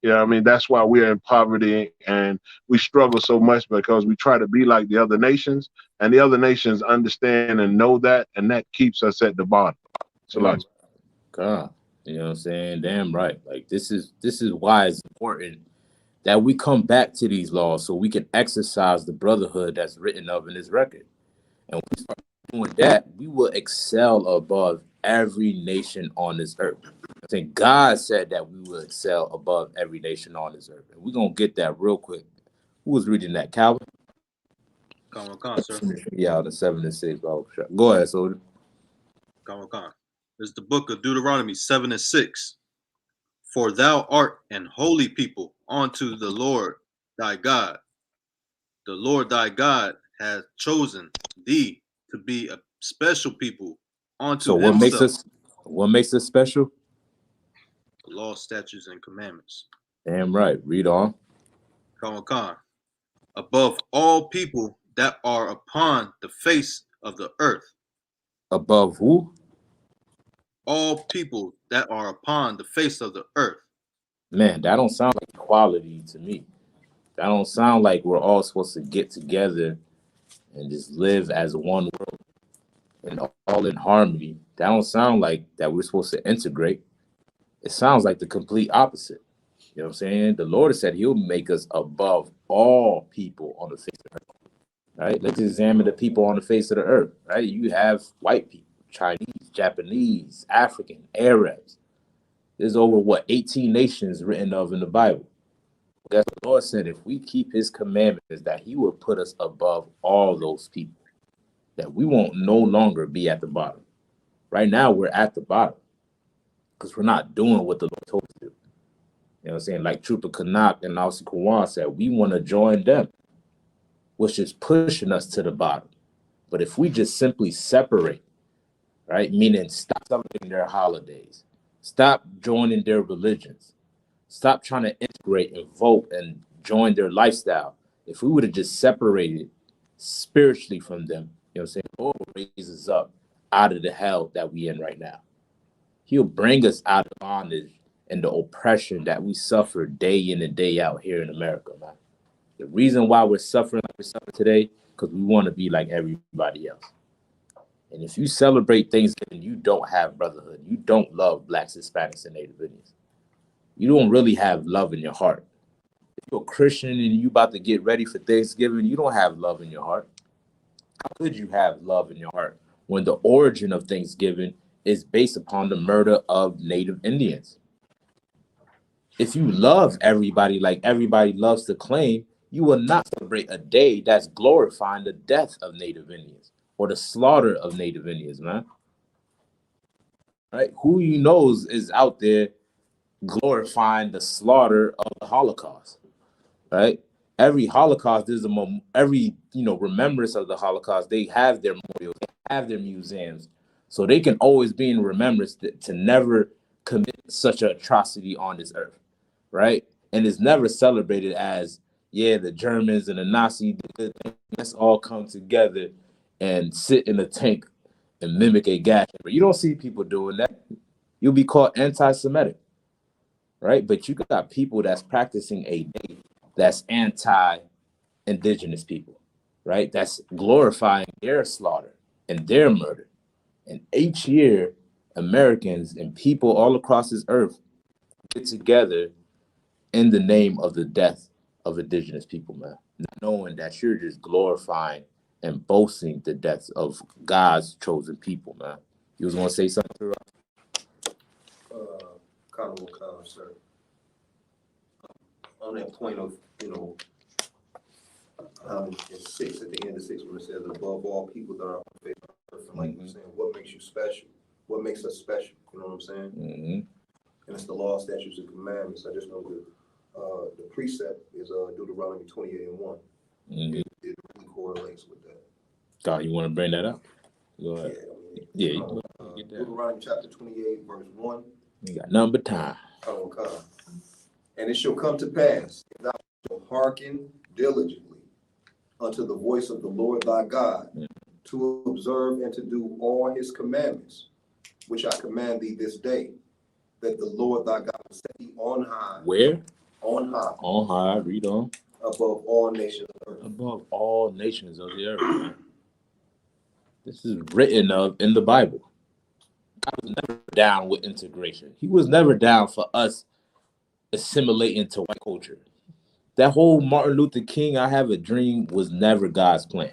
you know what I mean? That's why we're in poverty and we struggle so much because we try to be like the other nations, and the other nations understand and know that, and that keeps us at the bottom. So, like, God, you know what I'm saying? Damn right. Like this is why it's important that we come back to these laws so we can exercise the brotherhood that's written of in this record. And when we start doing that, we will excel above every nation on this earth. I think God said that we will excel above every nation on this earth. And we're going to get that real quick. Who was reading that? Calvin? Come, sir. Yeah, the 7 and 6. Oh, go ahead, Soldier. Come. It's the book of Deuteronomy 7 and 6. For thou art an holy people unto the Lord thy God. The Lord thy God has chosen thee to be a special people unto So himself. what makes us special? The law, statutes, and commandments. Damn right. Read on. Come. Above all people that are upon the face of the earth. Above who? All people that are upon the face of the earth. Man, that don't sound like equality to me. That don't sound like we're all supposed to get together and just live as one world and all in harmony. That don't sound like that we're supposed to integrate. It sounds like the complete opposite. You know what I'm saying? The Lord said he'll make us above all people on the face of the earth. Right? Let's examine the people on the face of the earth. Right? You have white people, Chinese, Japanese, African, Arabs. There's over 18 nations written of in the Bible. That's what the Lord said. If we keep his commandments, that he will put us above all those people, that we won't no longer be at the bottom. Right now, we're at the bottom because we're not doing what the Lord told us to do. You know what I'm saying? Like Trooper Kanak and also Kawan said, we want to join them, which is pushing us to the bottom. But if we just simply separate, right, meaning stop celebrating their holidays, stop joining their religions, stop trying to integrate and vote and join their lifestyle. If we would have just separated spiritually from them, you know what I'm saying? The Lord will raise us up out of the hell that we in right now. He'll bring us out of bondage and the oppression that we suffer day in and day out here in America, man. The reason why we're suffering like we're suffering today, because we want to be like everybody else. And if you celebrate Thanksgiving, you don't have brotherhood. You don't love Blacks, Hispanics, and Native Indians. You don't really have love in your heart. If you're a Christian and you about to get ready for Thanksgiving, you don't have love in your heart. How could you have love in your heart when the origin of Thanksgiving is based upon the murder of Native Indians? If you love everybody like everybody loves to claim, you will not celebrate a day that's glorifying the death of Native Indians or the slaughter of Native Indians, man. Right? Who you knows is out there glorifying the slaughter of the Holocaust, right? Every Holocaust, every remembrance of the Holocaust. They have their memorials, they have their museums, so they can always be in remembrance to never commit such an atrocity on this earth, right? And it's never celebrated as, yeah, the Germans and the Nazis, let's all come together and sit in a tank and mimic a gas chamber. You don't see people doing that. You'll be called anti-Semitic, right? But you got people that's practicing a day that's anti-indigenous people, right? That's glorifying their slaughter and their murder. And each year, Americans and people all across this earth get together in the name of the death of indigenous people, man. Knowing that you're just glorifying and boasting the deaths of God's chosen people, man. You was gonna say something, Rob? Kind of, sir. On that point of, in 6, at the end of 6, when it says, above all people that are on the face of the earth, and like you're saying, what makes you special? What makes us special? You know what I'm saying? Mm-hmm. And it's the law, statutes, and commandments. I just know the precept is Deuteronomy 28:1. Mm-hmm. It really correlates with that. God, you want to bring that up? Go ahead. Yeah, Yeah, you get that. Deuteronomy chapter 28, verse 1. You got nothing but time. And it shall come to pass, if thou shalt hearken diligently unto the voice of the Lord thy God, to observe and to do all his commandments, which I command thee this day, that the Lord thy God will set thee on high. Where? On high. On high. Read on. Above all nations of the earth. Above all nations of the earth, man. This is written of in the Bible. God was never down with integration. He was never down for us assimilating to white culture. That whole Martin Luther King, I have a dream, was never God's plan.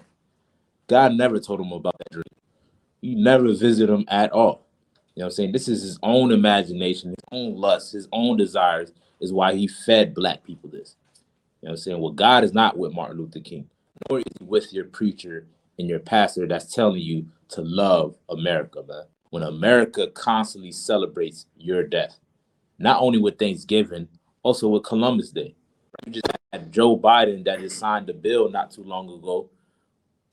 God never told him about that dream. He never visited him at all. You know what I'm saying? This is his own imagination, his own lust, his own desires is why he fed black people this. You know what I'm saying? Well, God is not with Martin Luther King, nor is he with your preacher and your pastor that's telling you to love America, man. When America constantly celebrates your death, not only with Thanksgiving, also with Columbus Day. You just had Joe Biden that has signed a bill not too long ago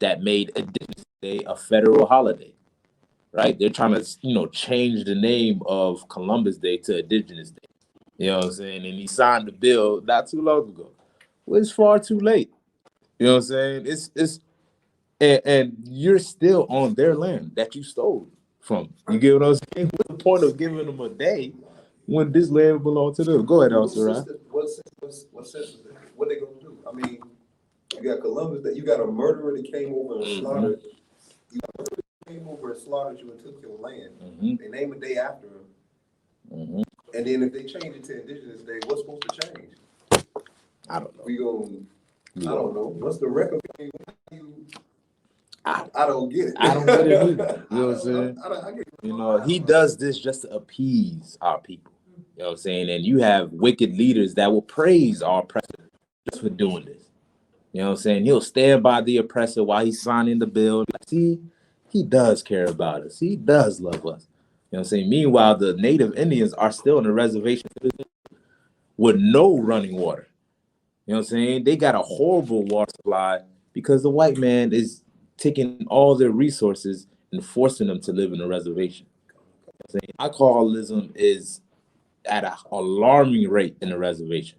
that made Indigenous Day a federal holiday, right? They're trying to, change the name of Columbus Day to Indigenous Day. You know what I'm saying? And he signed the bill not too long ago. Well, it's far too late. You know what I'm saying? And you're still on their land that you stole from. You get what I'm saying? What's the point of giving them a day when this land belongs to them? Go ahead, Elsa. What sense is it? What they gonna do? I mean, you got Columbus, that you got a murderer that came over and slaughtered. You got a murderer that came over and slaughtered you and took your land. They name a day after him. And then if they change it to Indigenous Day, what's supposed to change? I don't know. I don't know. What's the record? I don't get it. I don't get it either. You know what I'm saying? I get it. He does this just to appease our people. You know what I'm saying? And you have wicked leaders that will praise our oppressor just for doing this. You know what I'm saying? He'll stand by the oppressor while he's signing the bill. See, he does care about us. He does love us. You know what I'm saying? Meanwhile, the Native Indians are still on the reservation with no running water. You know what I'm saying? They got a horrible water supply because the white man is taking all their resources and forcing them to live in a reservation. You know what I'm saying? Alcoholism is at an alarming rate in the reservation.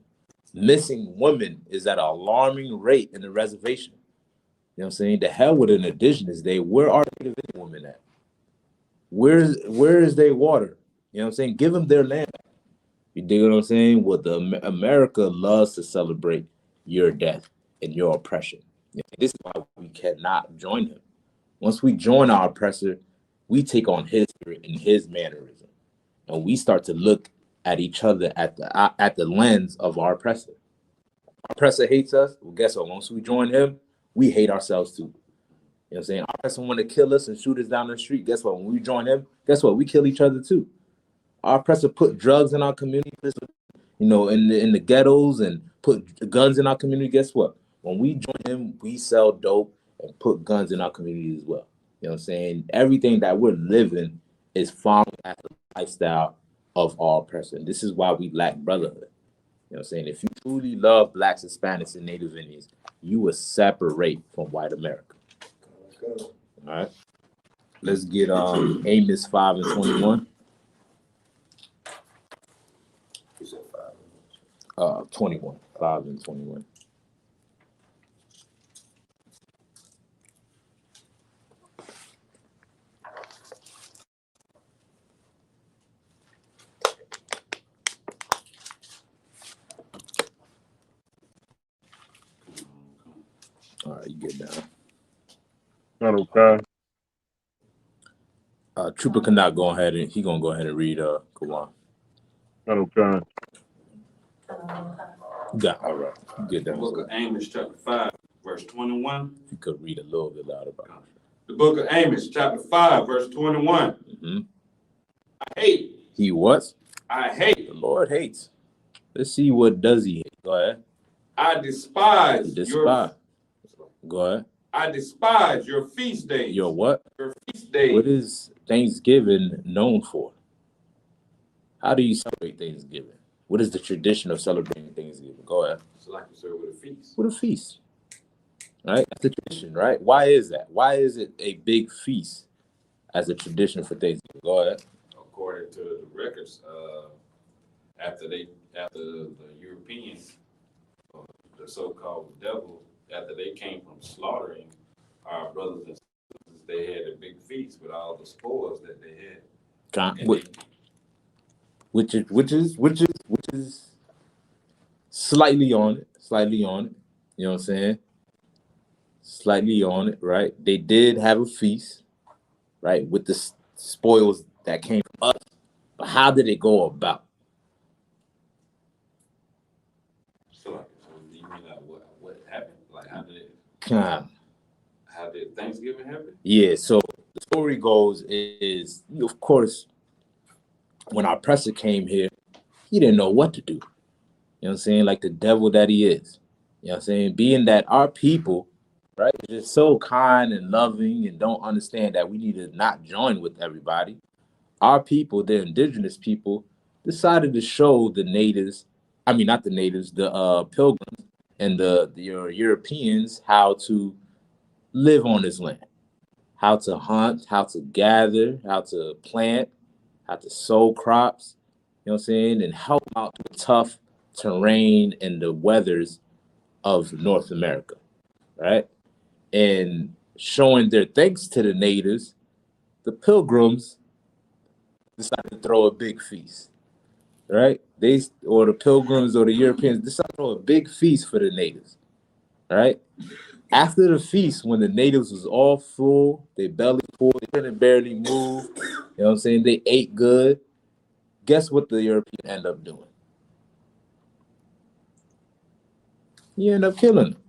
Missing women is at an alarming rate in the reservation. You know what I'm saying? The hell with an Indigenous Day. Where are the Native Indian women at? Where is their water? You know what I'm saying? Give them their land back. You dig what I'm saying? Well, America loves to celebrate your death and your oppression. This is why we cannot join him. Once we join our oppressor, we take on his spirit and his mannerism, and we start to look at each other at the lens of our oppressor. Our oppressor hates us. Well, guess what? Once we join him, we hate ourselves too. You know what I'm saying? Our oppressor want to kill us and shoot us down the street. Guess what? When we join him, guess what? We kill each other too. Our oppressor put drugs in our community, in the ghettos, and put guns in our community. Guess what? When we join him, we sell dope and put guns in our community as well. You know what I'm saying? Everything that we're living is following after the lifestyle of our oppressor. And this is why we lack brotherhood. You know what I'm saying? If you truly love Blacks, Hispanics, and Native Indians, you will separate from white America. All right. Let's get Amos 5 and 21. 21. 5 and 21. All right, you get down. Okay. Trooper cannot go ahead and gonna go ahead and read Kawan. Okay. Yeah, all right. You get The down. book of Amos, chapter 5, verse 21. You could read a little bit louder about it. The book of Amos, chapter 5, verse 21. Mm-hmm. I hate. He what? I hate. The Lord hates. Let's see what does he hate. Go ahead. I despise. He despise. Go ahead. I despise your feast days. Your what? Your feast days. What is Thanksgiving known for? How do you celebrate Thanksgiving? What is the tradition of celebrating Thanksgiving? Go ahead. It's like you serve with a feast. With a feast. Right? That's the tradition, right? Why is that? Why is it a big feast as a tradition for Thanksgiving? Go ahead. According to the records, after the Europeans, the so-called devil, after they came from slaughtering our brothers and sisters, they had a big feast with all the spoils that they had. Which is slightly on it. You know what I'm saying? Slightly on it, right? They did have a feast, right, with the spoils that came from us. But how did it go about? So you mean like what happened? Like how did Thanksgiving happen? Yeah, so the story goes is, of course, when our oppressor came here, he didn't know what to do. You know what I'm saying? Like the devil that he is. You know what I'm saying? Being that our people, right, is just so kind and loving and don't understand that we need to not join with everybody. Our people, the indigenous people, decided to show the natives, not the natives, the pilgrims and the Europeans how to live on this land, how to hunt, how to gather, how to plant, how to sow crops, you know what I'm saying, and help out the tough terrain and the weathers of North America, right? And showing their thanks to the natives, the pilgrims decided to throw a big feast, right? The pilgrims or the Europeans decided to throw a big feast for the natives, right? After the feast, when the natives was all full, they belly full, they couldn't barely move, you know what I'm saying? They ate good. Guess what the European end up doing? You end up killing them.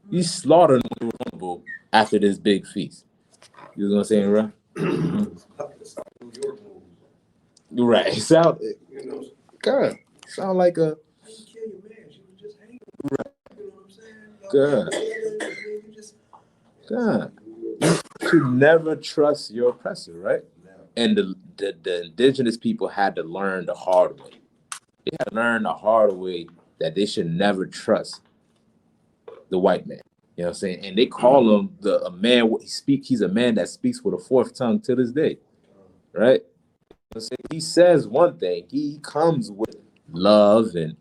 You slaughtered them after this big feast. You know what I'm saying, right? Right. Sound like a God. You should never trust your oppressor, right? And the indigenous people had to learn the hard way. They had to learn the hard way that they should never trust the white man. You know what I'm saying? And they call him a man. He's a man that speaks with a fourth tongue to this day, right? He says one thing. He comes with love and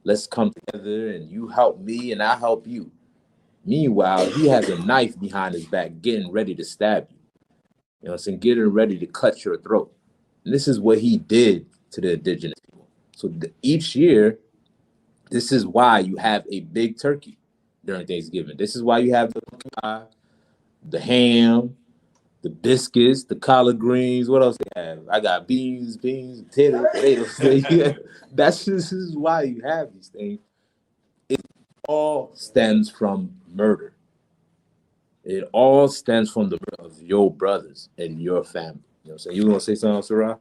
let's come together and you help me and I help you. Meanwhile, he has a knife behind his back getting ready to stab you. You know what I'm saying? Getting ready to cut your throat. And this is what he did to the indigenous people. So each year, this is why you have a big turkey during Thanksgiving. This is why you have the pie, the ham, the biscuits, the collard greens. What else they have? I got beans, potatoes. This is why you have these things. It all stems from murder. It all stems from the murder of your brothers and your family. You know what I'm saying? You want to say something, Sarah?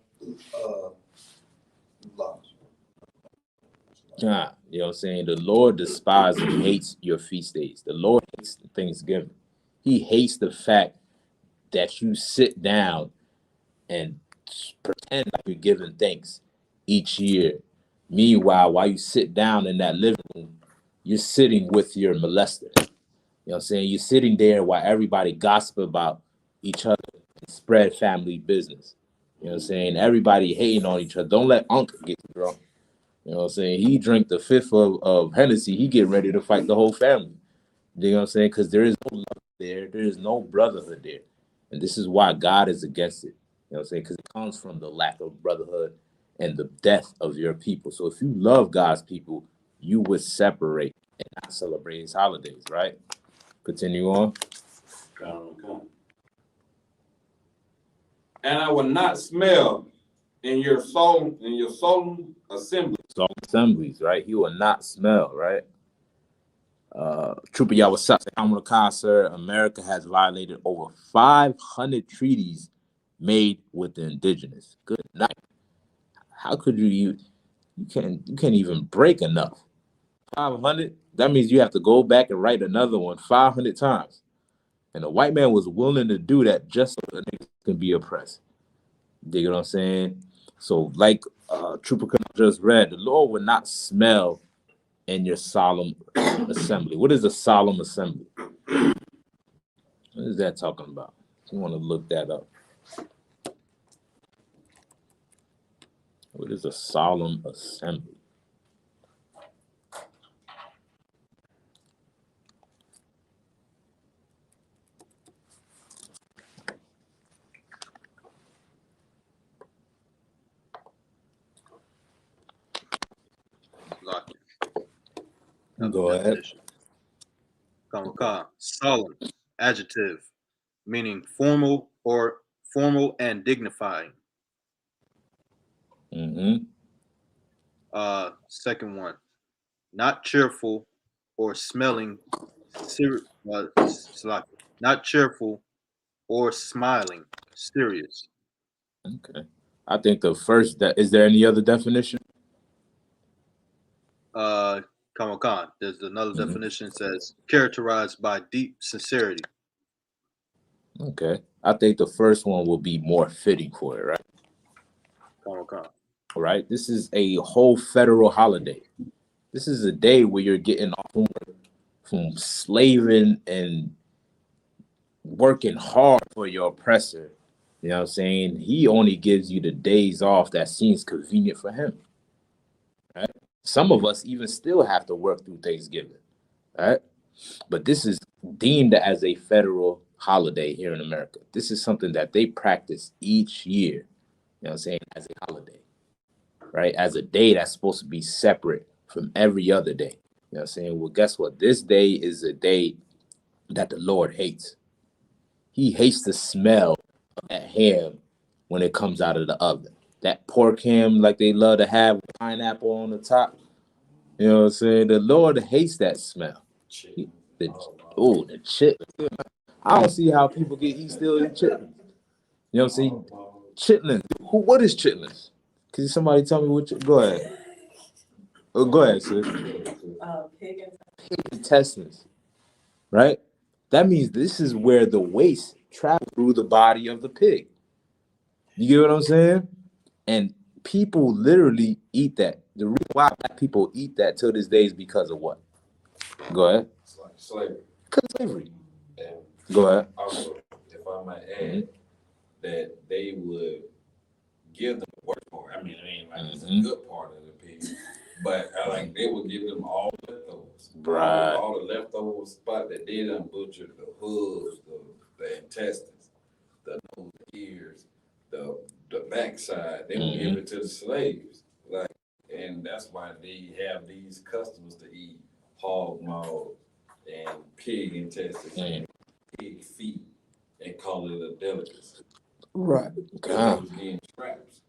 Nah, you know what I'm saying? The Lord despises and hates your feast days. The Lord hates Thanksgiving. He hates the fact that you sit down and pretend like you're giving thanks each year. Meanwhile, while you sit down in that living room, you're sitting with your molester. You know what I'm saying? You're sitting there while everybody gossip about each other and spread family business. You know what I'm saying? Everybody hating on each other. Don't let Uncle get drunk. You know what I'm saying? He drank the fifth of Hennessy. He get ready to fight the whole family. You know what I'm saying? Because there is no love there. There is no brotherhood there. And this is why God is against it. You know what I'm saying? Because it comes from the lack of brotherhood and the death of your people. So if you love God's people, you would separate and not celebrate his holidays, right? Continue on. And I will not smell in your solemn assembly. Solemn assemblies, right? He will not smell, right? Trooper Yawasap, Kamala Khan, America has violated over 500 treaties made with the indigenous. Good night. How could you can't even break enough? 500? That means you have to go back and write another one 500 times. And the white man was willing to do that just so the niggas can be oppressed. Dig what I'm saying? So, like Trooper just read, the Lord would not smell in your solemn assembly. What is a solemn assembly? What is that talking about? You want to look that up. What is a solemn assembly? Go ahead. Solemn, adjective, meaning formal and dignifying. Mm-hmm. Second one, not cheerful or smelling, not cheerful or smiling, serious. Okay. I think the first is there any other definition? There's another definition says characterized by deep sincerity. Okay. I think the first one will be more fitting for it, right? Right. This is a whole federal holiday. This is a day where you're getting off from slaving and working hard for your oppressor. You know what I'm saying? He only gives you the days off that seems convenient for him. Right? Some of us even still have to work through Thanksgiving. Right? But this is deemed as a federal holiday here in America. This is something that they practice each year, you know what I'm saying, as a holiday, right? As a day that's supposed to be separate from every other day. You know what I'm saying? Well, guess what? This day is a day that the Lord hates. He hates the smell of that ham when it comes out of the oven. That pork ham, like they love to have with pineapple on the top. You know what I'm saying? The Lord hates that smell. The chitlins. I don't see how people still eat chitlins. You know what I'm saying? Chitlins. What is chitlins? Can somebody tell me go ahead. Go ahead, sis. Pig intestines. Right? That means this is where the waste travels through the body of the pig. You get what I'm saying? And people literally eat that. The reason why black people eat that till this day is because of what? Go ahead. It's like slavery. Because of slavery. And go ahead. Also, if I might add, that they would give them the worst part. I mean, it's a good part of the pig, but like they would give them all the leftovers. Right. All the leftover spot that they done butchered, the hooves, the intestines, the nose, the ears, the backside. They would give it to the slaves. Like, and that's why they have these customers to eat hog maw and pig intestines and pig feet and call it a delicacy. Right. Because they was getting scraps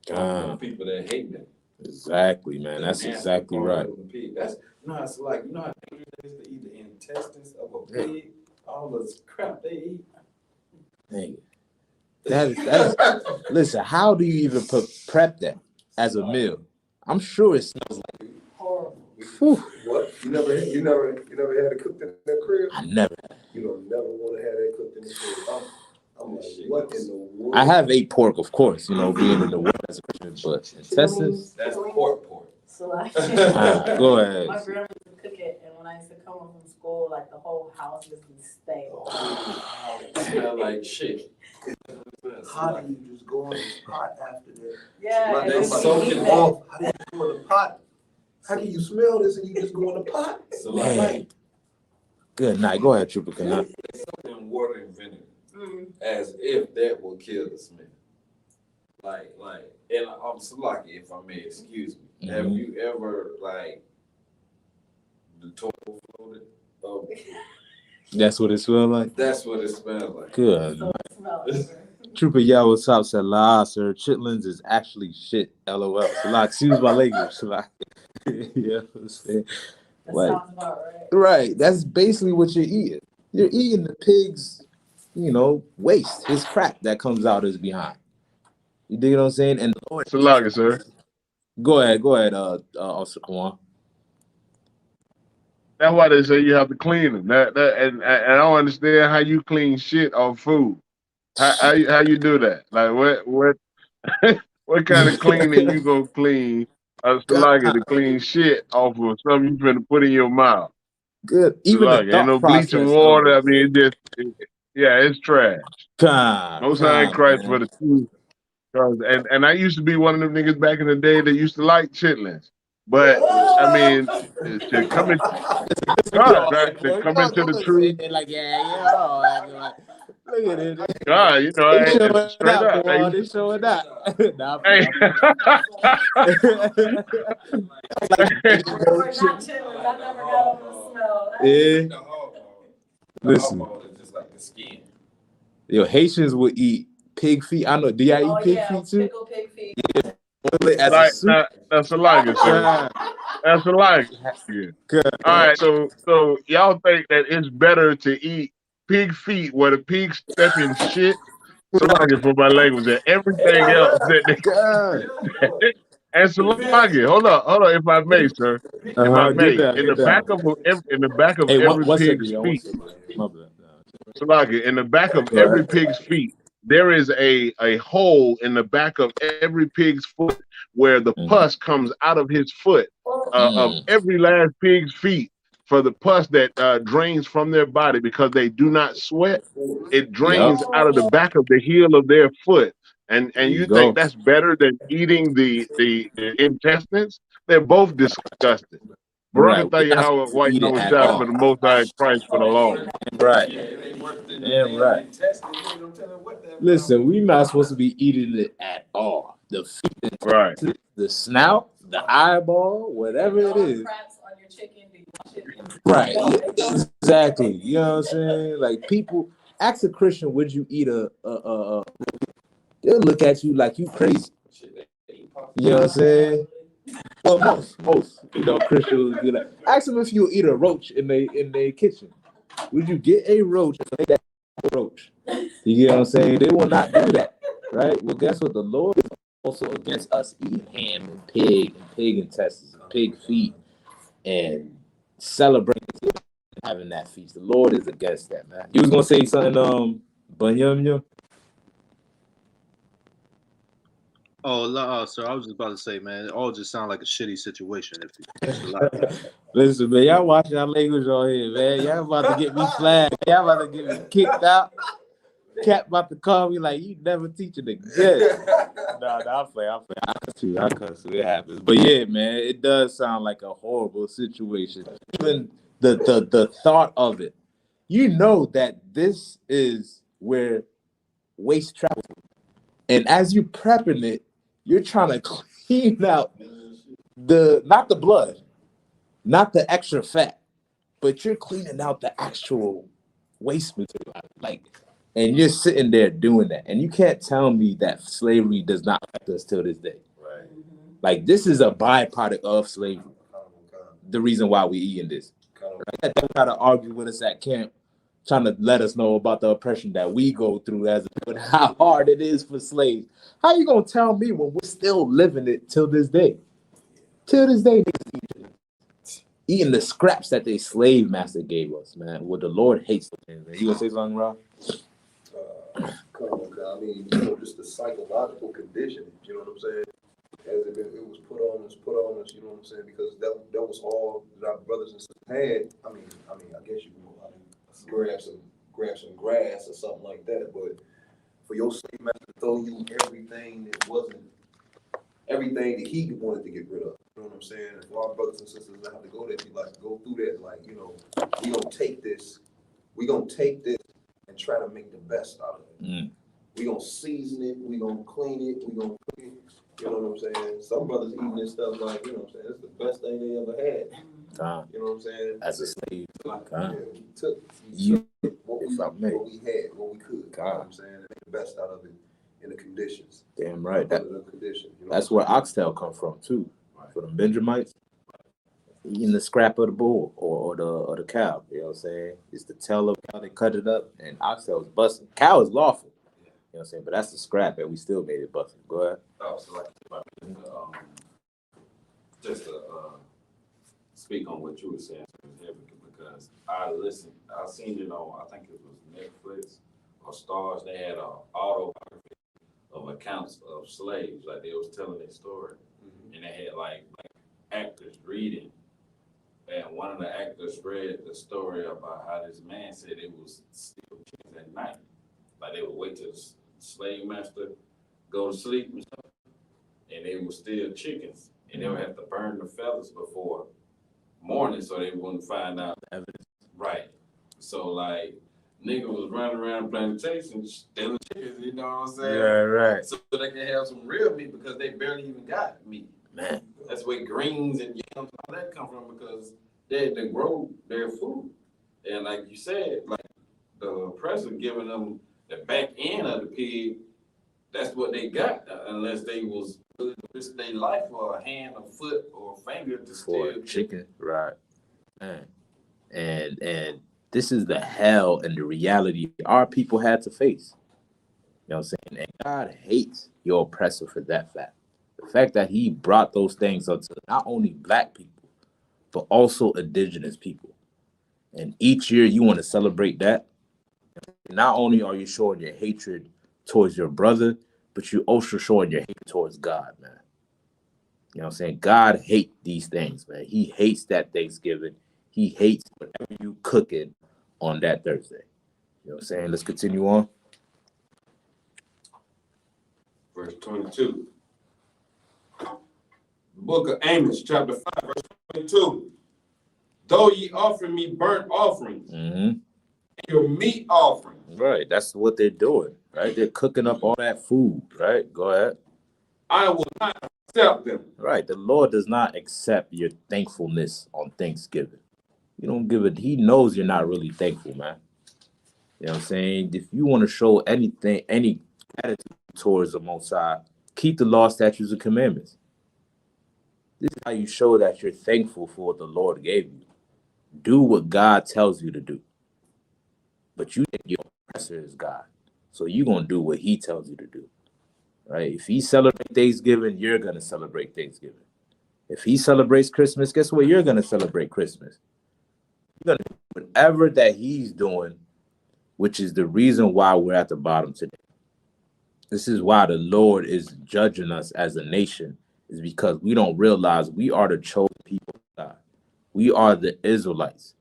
from people that hate them. Exactly, man. That's exactly right. That's it's like how dangerous it is to eat the intestines of a pig, all the crap they eat. Dang. That's listen, how do you even prep that as a meal? I'm sure it smells like Horrible. What? You never had it cooked in the crib? I never. You don't never want to have that cooked in the crib. I'm like, what in the world? I have ate pork, of course, being in the world as a Christian, but intestines. That's pork. So like, Go ahead. my grandma used to cook it, and when I used to come home from school, like the whole house just be stale. It smell like shit. How do you just go in the pot after that? Yeah, Like, and they then soak when it you off. How do you go in the pot? How can you smell this and you just go in the pot? So Hey. Good night. Go ahead, Trooper. Good night. they soak in water and vinegar, Mm. as if that will kill the smell. Like, and I'm so lucky, if I may excuse me. Have you ever the toilet floated? That's what it smells like. That's what it smells like. Good. So it smells. Trooper Yao, what's up? Said, "La, sir. Chitlins is actually shit. LOL." So, like, excuse my language. So, like, yeah, I'm saying. That Like, sounds about right. right. That's basically what you're eating. You're eating the pig's, waste, his crap that comes out his behind. You dig what I'm saying? And Salaga, sir. Go ahead, Officer Kwan. That's why they say you have to clean them. And I don't understand how you clean shit off food. How you do that? Like what what kind of cleaning you gonna clean Salaga to clean shit off of something you finna put in your mouth? Good. Even the Salaga, ain't no thought bleaching process of water. I it. mean, it's trash. Most High in Christ for Man. the truth. And I used to be one of them niggas back in the day that used to like chitlins. But I mean, to come in God, right? To come into the truth, Like, yeah. Look at it. God, They it's showing straight out, up. boy. They showing out. Nah, Hey, Not chitlins. I never got over the smell. Yeah. Listen. Listen. Just like the skin. Yo, Haitians would eat pig feet. I know. Do y'all eat pig feet too? Pickled pig feet. Boil it as a like soup. that's a lie, sir. That's a lie. Good. All right, so y'all think that it's better to eat pig feet where the pigs step in shit? Salagi for my language and everything else that they and Salagi. Hold on, if I may, sir. If I Get may, that. in the back of Hey, every one second, pig's y'all. feet. My bad. Salagi, in the back of Go every ahead. pig's feet, there is a hole in the back of every pig's foot where the pus comes out of his foot, of every last pig's feet, for the pus that drains from their body because they do not sweat. It drains out of the back of the heel of their foot. And There you you think go. that's better than eating the intestines? They're both disgusting. Right. We're Barakatah not Yahweh, supposed to white eat it Yahweh at Shai all. for the Most High Christ for the law. Right. Damn right. Listen, we're not supposed to be eating it at all. The feet, Right. the snout, the eyeball, whatever it is. Crabs on your chicken, do you want chicken? Right. Exactly. You know what I'm saying? Like, people ask a Christian, would you eat a they'll look at you like you crazy. You know what I'm saying? Well, most, Christians do that. Ask them if you'll eat a roach in their kitchen. Would you get a roach and make that roach? You get what I'm saying? They will not do that, right? Well, guess what? The Lord is also against us eating ham and pig intestines and pig feet and celebrating having that feast. The Lord is against that, man. You was gonna say something, Banyamya? Oh, sir, I was just about to say, man, it all just sounds like a shitty situation. If you Listen, man, y'all watch y'all language on here, man. Y'all about to get me flagged. Y'all about to get me kicked out. Cat about to call me like, you never teaching again. No, I play. I cuss too. It happens. But yeah, man, it does sound like a horrible situation. Even the thought of it. You know that this is where waste travels. And as you prepping it, you're trying to clean out not the blood, not the extra fat, but you're cleaning out the actual waste material. Like, and you're sitting there doing that. And you can't tell me that slavery does not affect us till this day. Right. Like, this is a byproduct of slavery. The reason why we eating this. Right? Don't try to argue with us at camp, trying to let us know about the oppression that we go through as and how hard it is for slaves. How you gonna tell me when we're still living it till this day? Till this day, eating the scraps that their slave master gave us, man. What the Lord hates. Man. You gonna say something, Rob? Come on, God. I mean, just the psychological conditioning, you know what I'm saying? As it was put on us, you know what I'm saying? Because that was all that our brothers and sisters had. I mean, I guess you can go out and grab some grass or something like that, but for your slave master to throw you everything that wasn't everything that he wanted to get rid of. You know what I'm saying? And for our brothers and sisters that have to go there, go through that, like, we gonna take this and try to make the best out of it. We gonna season it, we gonna clean it, we gonna cook it. You know what I'm saying? Some brothers eating this stuff like, you know what I'm saying, it's the best thing they ever had. You know what I'm saying? As a slave. We took what we had, what we could. You know what I'm saying? And make the best out of it in the conditions. Damn right. Condition, that's where oxtail come from too. Right. For the Benjamites, eating the scrap of the bull or the cow. You know what I'm saying? It's the tail of the cow. They cut it up, and oxtail is busting. Cow is lawful. You know what I'm saying? But that's the scrap, and we still made it busting. Go ahead. Oh, so like, just to speak on what you were saying, because I seen it on, I think it was Netflix or Stars. They had an autobiography of accounts of slaves, like they was telling their story, and they had like actors reading, and one of the actors read the story about how this man said it was still chickens at night, like they would wait till the slave master go to sleep and they were still chickens, and they would have to burn the feathers before morning so they wouldn't find out evidence. Right. So like niggas was running around plantation stealing chickens, you know what I'm saying? Yeah, right. So they can have some real meat because they barely even got meat. Man. That's where greens and yams all that come from, because they grow their food. And like you said, like the oppressor giving them the back end of the pig, that's what they got, unless they was willing to risk their life for a hand, a foot, or a finger to steal chicken. Right. Man. And this is the hell and the reality our people had to face. You know what I'm saying? And God hates your oppressor for that fact. The fact that he brought those things unto not only black people, but also indigenous people. And each year you want to celebrate that. Not only are you showing your hatred towards your brother, but you also showing your hatred towards God, man. You know what I'm saying? God hates these things, man. He hates that Thanksgiving. He hates whatever you cooking on that Thursday. You know what I'm saying? Let's continue on. Verse 22. The book of Amos, chapter 5, verse 22. Though ye offer me burnt offerings, and your meat offering. Right, that's what they're doing, right? They're cooking up all that food, right? Go ahead. I will not accept them. Right, the Lord does not accept your thankfulness on Thanksgiving. You don't give it. He knows you're not really thankful, man. You know what I'm saying? If you want to show anything, any attitude towards the Most High, keep the law, statutes, and commandments. This is how you show that you're thankful for what the Lord gave you. Do what God tells you to do. But you think your oppressor is God. So you're going to do what he tells you to do. Right? If he celebrates Thanksgiving, you're going to celebrate Thanksgiving. If he celebrates Christmas, guess what? You're going to celebrate Christmas. You're going to do whatever that he's doing, which is the reason why we're at the bottom today. This is why the Lord is judging us as a nation, is because we don't realize we are the chosen people of God. We are the Israelites.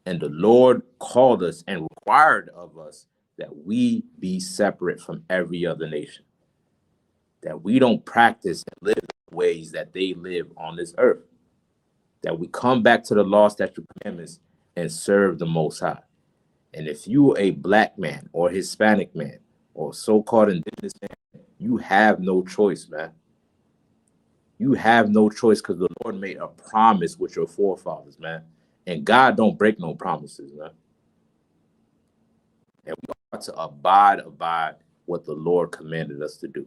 And the Lord called us and required of us that we be separate from every other nation. That we don't practice and live the ways that they live on this earth. That we come back to the law, statute, commandments, and serve the Most High. And if you are a black man or Hispanic man or so-called indigenous man, you have no choice, man. You have no choice because the Lord made a promise with your forefathers, man. And God don't break no promises, man. And we ought to abide what the Lord commanded us to do.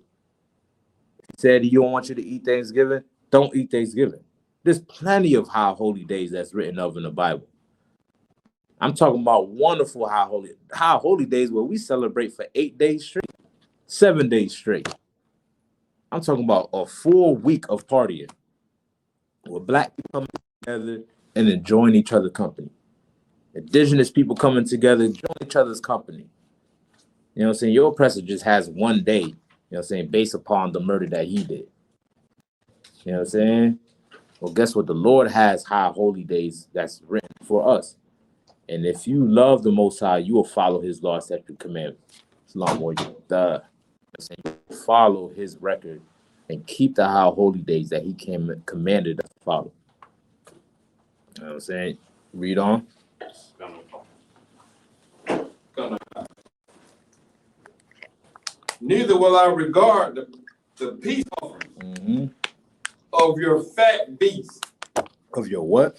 If he said he don't want you to eat Thanksgiving, don't eat Thanksgiving. There's plenty of high holy days that's written of in the Bible. I'm talking about wonderful high holy days where we celebrate for 8 days straight, 7 days straight. I'm talking about a full week of partying where black people coming together and enjoying each other's company. Indigenous people coming together, enjoying each other's company. You know what I'm saying? Your oppressor just has 1 day, you know what I'm saying, based upon the murder that he did. You know what I'm saying? Well, guess what? The Lord has high holy days that's written for us. And if you love the Most High, you will follow his law, statute, commandments. Follow his record and keep the high holy days that he commanded us to follow. You know what I'm saying? Read on. Neither will I regard the peace offering of your fat beasts. Of your what?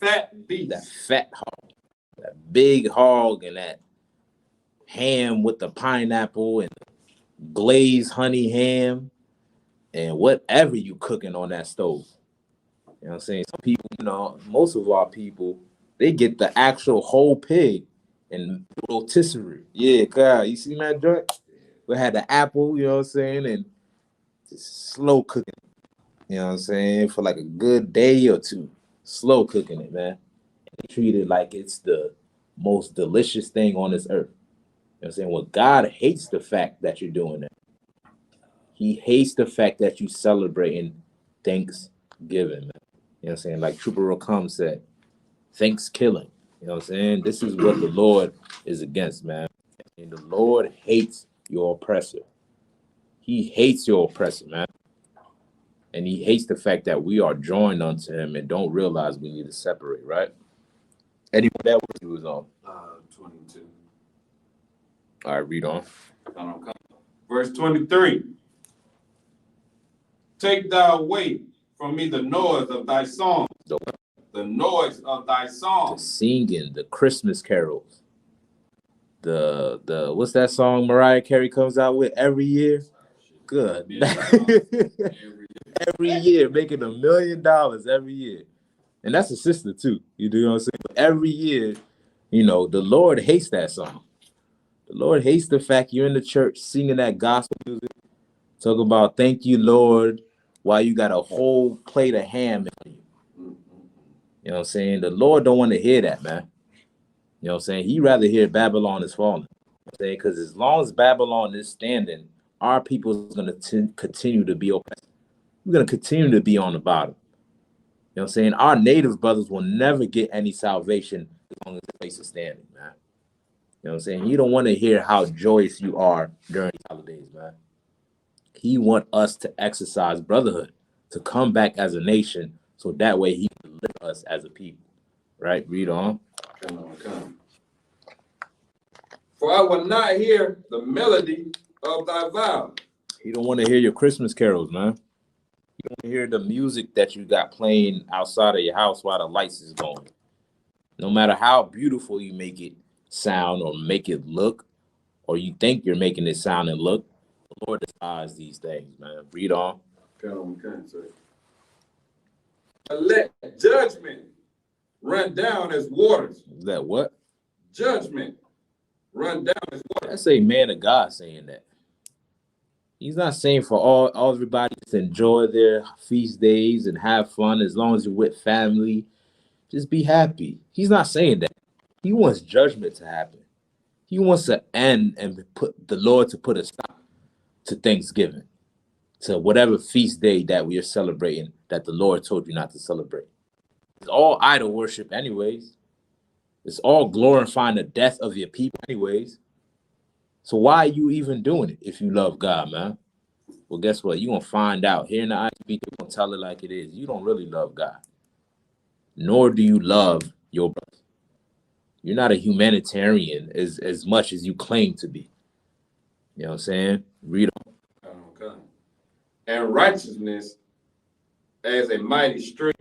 Fat beasts. That fat hog. That big hog and that ham with the pineapple and glazed honey ham and whatever you cooking on that stove. You know what I'm saying? Some people, most of our people, they get the actual whole pig and rotisserie. Yeah, God, you see that joint? We had the apple, you know what I'm saying, and just slow cooking. You know what I'm saying? For like a good day or two. Slow cooking it, man. And they treat it like it's the most delicious thing on this earth. You know what I'm saying? Well, God hates the fact that you're doing that. He hates the fact that you celebrating Thanksgiving, man. You know what I'm saying? Like Trooper Rakam said, thanks killing. You know what I'm saying? This is what the Lord is against, man. And the Lord hates your oppressor. He hates your oppressor, man. And he hates the fact that we are joined unto him and don't realize we need to separate, right? Eddie, what that was he was on? 22. All right, read on. Verse 23. Take thou away from me the noise of thy song. The noise of thy song. The singing, the Christmas carols. The what's that song Mariah Carey comes out with every year? Good. Every year, making $1 million every year. And that's a sister too. You know what I'm saying? But every year, the Lord hates that song. The Lord hates the fact you're in the church singing that gospel music. Talk about thank you, Lord, while you got a whole plate of ham in you. You know what I'm saying? The Lord don't want to hear that, man. You know what I'm saying? He'd rather hear Babylon is falling. You know what I'm saying? Because as long as Babylon is standing, our people is going to continue to be oppressed. We're going to continue to be on the bottom. You know what I'm saying? Our native brothers will never get any salvation as long as the place is standing, man. You know what I'm saying? You don't want to hear how joyous you are during these holidays, man. He want us to exercise brotherhood, to come back as a nation, so that way he can lift us as a people. Right? Read on. Come. For I will not hear the melody of thy vow. You don't want to hear your Christmas carols, man. You don't hear the music that you got playing outside of your house while the lights is going. No matter how beautiful you make it sound or make it look, or you think you're making it sound and look, the Lord decides these things, man. Read on. Let judgment run down as waters. Is that what? Judgment run down as waters. That's a man of God saying that. He's not saying for all everybody to enjoy their feast days and have fun as long as you're with family. Just be happy. He's not saying that. He wants judgment to happen. He wants to end and put the Lord to put a stop to Thanksgiving, to whatever feast day that we are celebrating that the Lord told you not to celebrate. It's all idol worship anyways. It's all glorifying the death of your people anyways. So why are you even doing it if you love God, man? Well, guess what? You're going to find out. Here in the Isupk, you're going to tell it like it is. You don't really love God. Nor do you love your brother. You're not a humanitarian as much as you claim to be. You know what I'm saying? Read on. Okay. And righteousness as a mighty stream.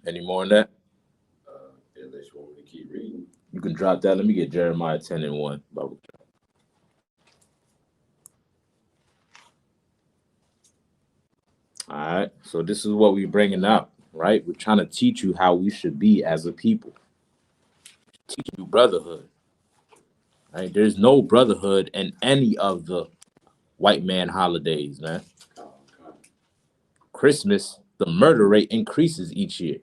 Any more on that? Unless you want me to keep reading. You can drop that. Let me get Jeremiah 10:1. All right. So this is what we're bringing up, right? We're trying to teach you how we should be as a people. Teach you brotherhood. Right? There's no brotherhood in any of the white man holidays, man. Christmas, the murder rate increases each year.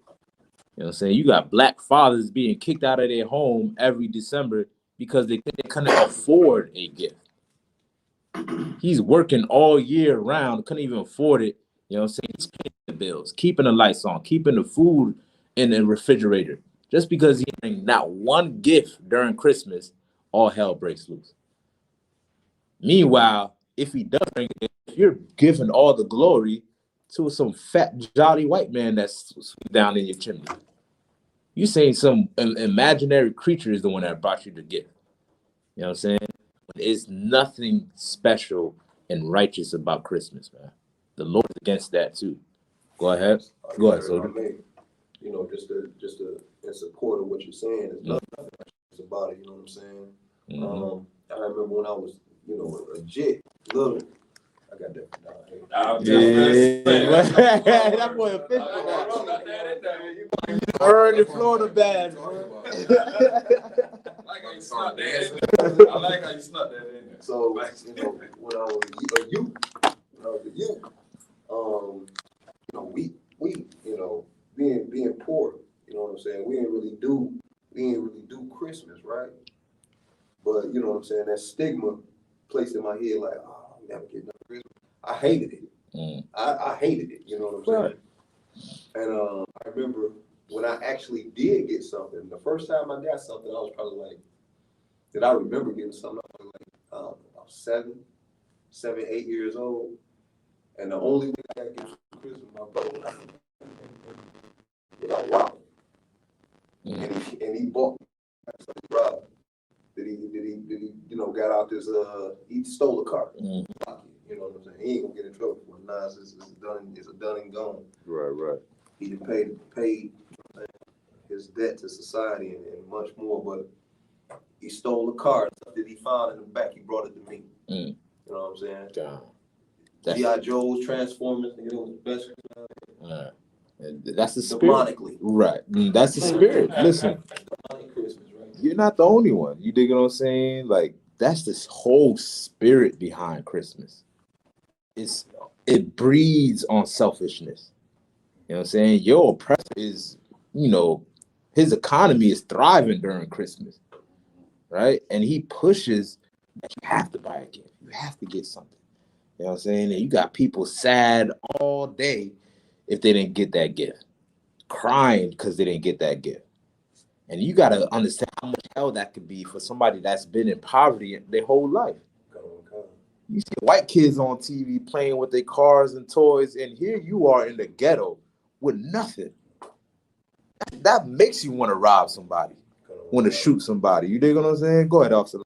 You know what I'm saying? You got black fathers being kicked out of their home every December because they couldn't afford a gift. He's working all year round, couldn't even afford it. You know what I'm saying? He's paying the bills, keeping the lights on, keeping the food in the refrigerator. Just because he brings not one gift during Christmas, all hell breaks loose. Meanwhile, if he does bring it, you're giving all the glory to some fat, jolly white man that's down in your chimney. You saying some imaginary creature is the one that brought you the gift. You know what I'm saying? But it's nothing special and righteous about Christmas, man. The Lord's against that too. Go ahead. Go ahead, Soldier. You know, just in support of what you're saying, there's nothing righteous about it. You know what I'm saying? I remember when I was, you know, a jit, little. I got that. That boy official. You earned the Florida badge, bro. I like how you snuck that in there. So, you know, when I was a youth, you know, we, you know, being poor, you know what I'm saying? We didn't really do Christmas, right? But you know what I'm saying? That stigma placed in my head, like, oh, I'm never getting no Christmas. I hated it. I hated it. You know what I'm saying? Right. And I remember when I actually did get something. The first time I got something, I was probably like, did I remember getting something? I was like, I was 7, 8 years old. And the only thing I got for Christmas, my brother was like, wow. And he bought me something, bro. Did he, you know, got out this, he stole a car. You know what I'm saying? He ain't gonna get in trouble for it. Nah, it's a done and gone. Right. He done paid his debt to society and much more, but he stole a car, stuff that he found in the back, he brought it to me. You know what I'm saying? G.I. Joe's, Transformers, it was the best. That's the spirit. Demonically. Right. That's the spirit. Listen, Christmas, right? you're not the only one. You dig what I'm saying? Like, that's this whole spirit behind Christmas. It breeds on selfishness. You know what I'm saying? Your oppressor is, you know, his economy is thriving during Christmas, right? And he pushes that you have to buy a gift. You have to get something. You know what I'm saying? And you got people sad all day if they didn't get that gift, crying because they didn't get that gift. And you got to understand how much hell that could be for somebody that's been in poverty their whole life. You see white kids on TV playing with their cars and toys, and here you are in the ghetto with nothing. That makes you want to rob somebody, want to shoot somebody. You dig what I'm saying? Go ahead, Officer.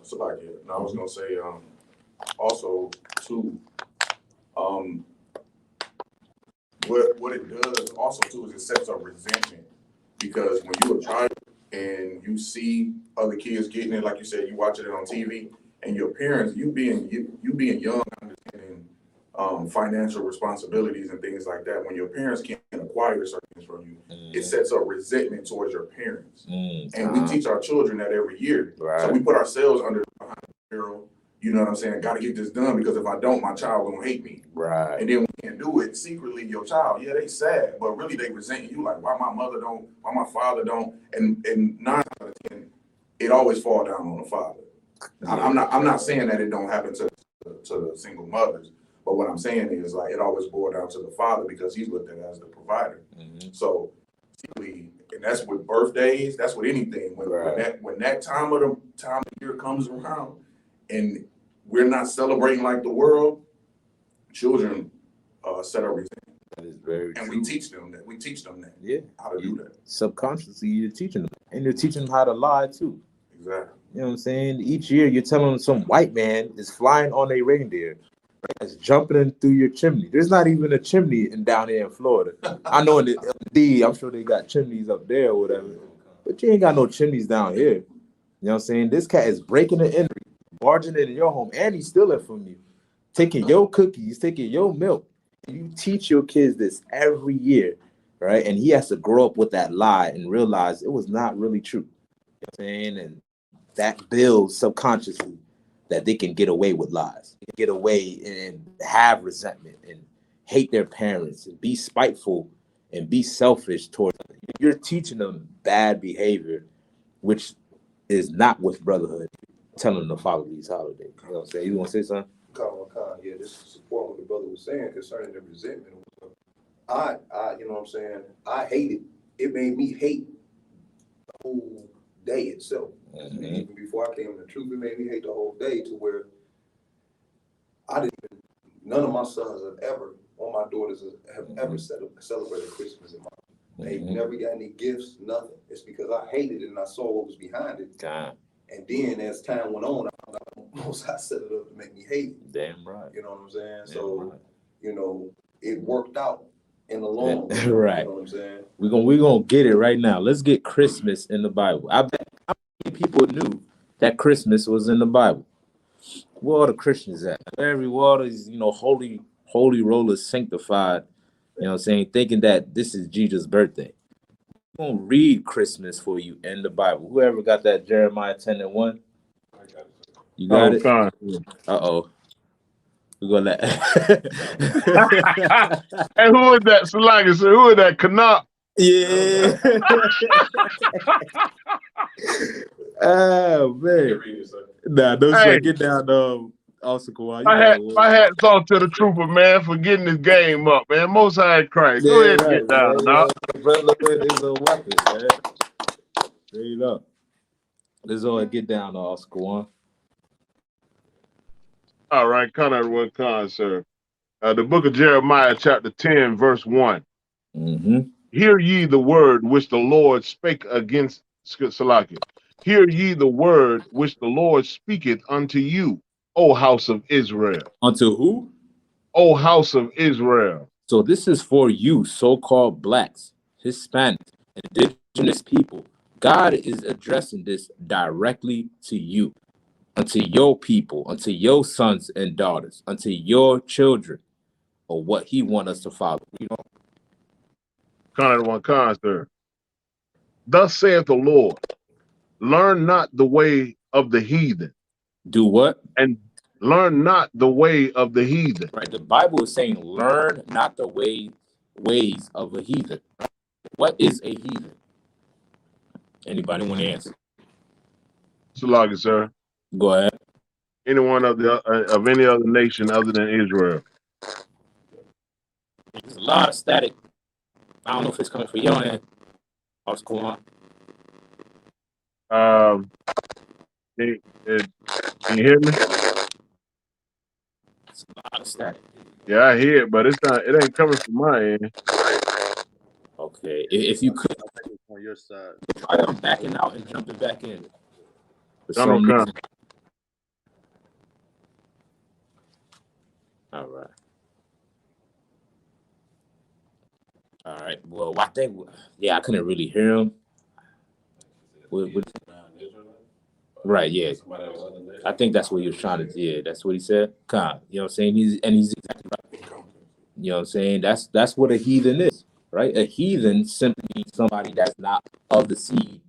Somebody, and I was gonna say, also too, what it does also too is it sets up resentment, because when you're a child and you see other kids getting it, like you said, you watching it on TV, and your parents, you being young, understanding financial responsibilities and things like that. When your parents can't acquire certain things from you, it sets up resentment towards your parents. And we teach our children that every year. Right. So we put ourselves behind the barrel. You know what I'm saying? I got to get this done, because if I don't, my child gonna hate me. Right. And then when you can't do it secretly, your child, yeah, they sad, but really they resent you. Like, why my mother don't? Why my father don't? And 9 out of 10, it always fall down on the father. I'm not saying that it don't happen to the single mothers, but what I'm saying is, like, it always boils down to the father, because he's looked at as the provider. So, and that's with birthdays. That's with anything. When that time of year comes around, and we're not celebrating like the world, children set a resentment. That is very true. And we teach them that. Yeah. How to do that. Subconsciously, you're teaching them. And you're teaching them how to lie, too. Exactly. You know what I'm saying? Each year, you're telling them some white man is flying on a reindeer. Right? that's jumping in through your chimney. There's not even a chimney down here in Florida. I know in the D, I'm sure they got chimneys up there or whatever, but you ain't got no chimneys down here. You know what I'm saying? This cat is breaking the entry, barging into your home, and he's stealing from you, taking your cookies, taking your milk. You teach your kids this every year, right? And he has to grow up with that lie and realize it was not really true. You know what I'm saying? And that builds subconsciously that they can get away with lies, they can get away and have resentment and hate their parents and be spiteful and be selfish towards them. You're teaching them bad behavior, which is not with brotherhood. Telling them to follow these holidays. You know what I'm saying? You want to say something? Yeah, this is support what the brother was saying concerning the resentment. You know what I'm saying? I hated. It made me hate the whole day itself. Mm-hmm. Even before I came to the truth, it made me hate the whole day to where none of my sons have ever, or my daughters have ever celebrated Christmas in my life. They've never got any gifts, nothing. It's because I hated it and I saw what was behind it. God. And then as time went on, I set it up to make me hate it. Damn right. You know what I'm saying? Damn so, right. you know, it worked out in the long run. Right. You know what I'm saying? We're gonna get it right now. Let's get Christmas in the Bible. I bet how many people knew that Christmas was in the Bible. Where are the Christians at? Every water is, holy roller sanctified, you know what I'm saying, thinking that this is Jesus' birthday. I'm gonna read Christmas for you in the Bible. Whoever got that Jeremiah 10:1? You got it? God. Uh-oh. We're gonna let Hey, who is that? Salagi, sir. Who is that? Canuck? Yeah. Oh man. Nah, no sir. Get down also Kawhi. My hat's off to the trooper, man, for getting this game up, man. Most High Christ. Go ahead and get down, dog. Brother, there's a weapon, man. There you go. Let's all get down, Oscar One. All right, everyone, sir. The book of Jeremiah, chapter 10, verse 1. Mm-hmm. Hear ye the word which the Lord spake against Salakia. Hear ye the word which the Lord speaketh unto you, O house of Israel. Unto who? O house of Israel. So this is for you, so-called blacks, Hispanics, indigenous people. God is addressing this directly to you, unto your people, unto your sons and daughters, unto your children, or what he wants us to follow. Everyone, sir. Thus saith the Lord, learn not the way of the heathen. Do what? And learn not the way of the heathen. Right. The Bible is saying, learn not the ways of a heathen. What is a heathen? Anybody want to answer? Salagi, sir. Go ahead. Anyone of any other nation other than Israel. There's a lot of static. I don't know if it's coming from your end. What's going on? Can you hear me? It's a lot of static. Yeah, I hear it, but it ain't coming from my end. Okay. If you could on your side. try backing out and jumping back in. For Donald some Trump. reason. All right. All right. Well, I think, I couldn't really hear him. Right, yeah. I think that's what he was trying to do. Yeah, that's what he said. You know what I'm saying? He's exactly right. You know what I'm saying? That's what a heathen is, right? A heathen simply means somebody that's not of the seed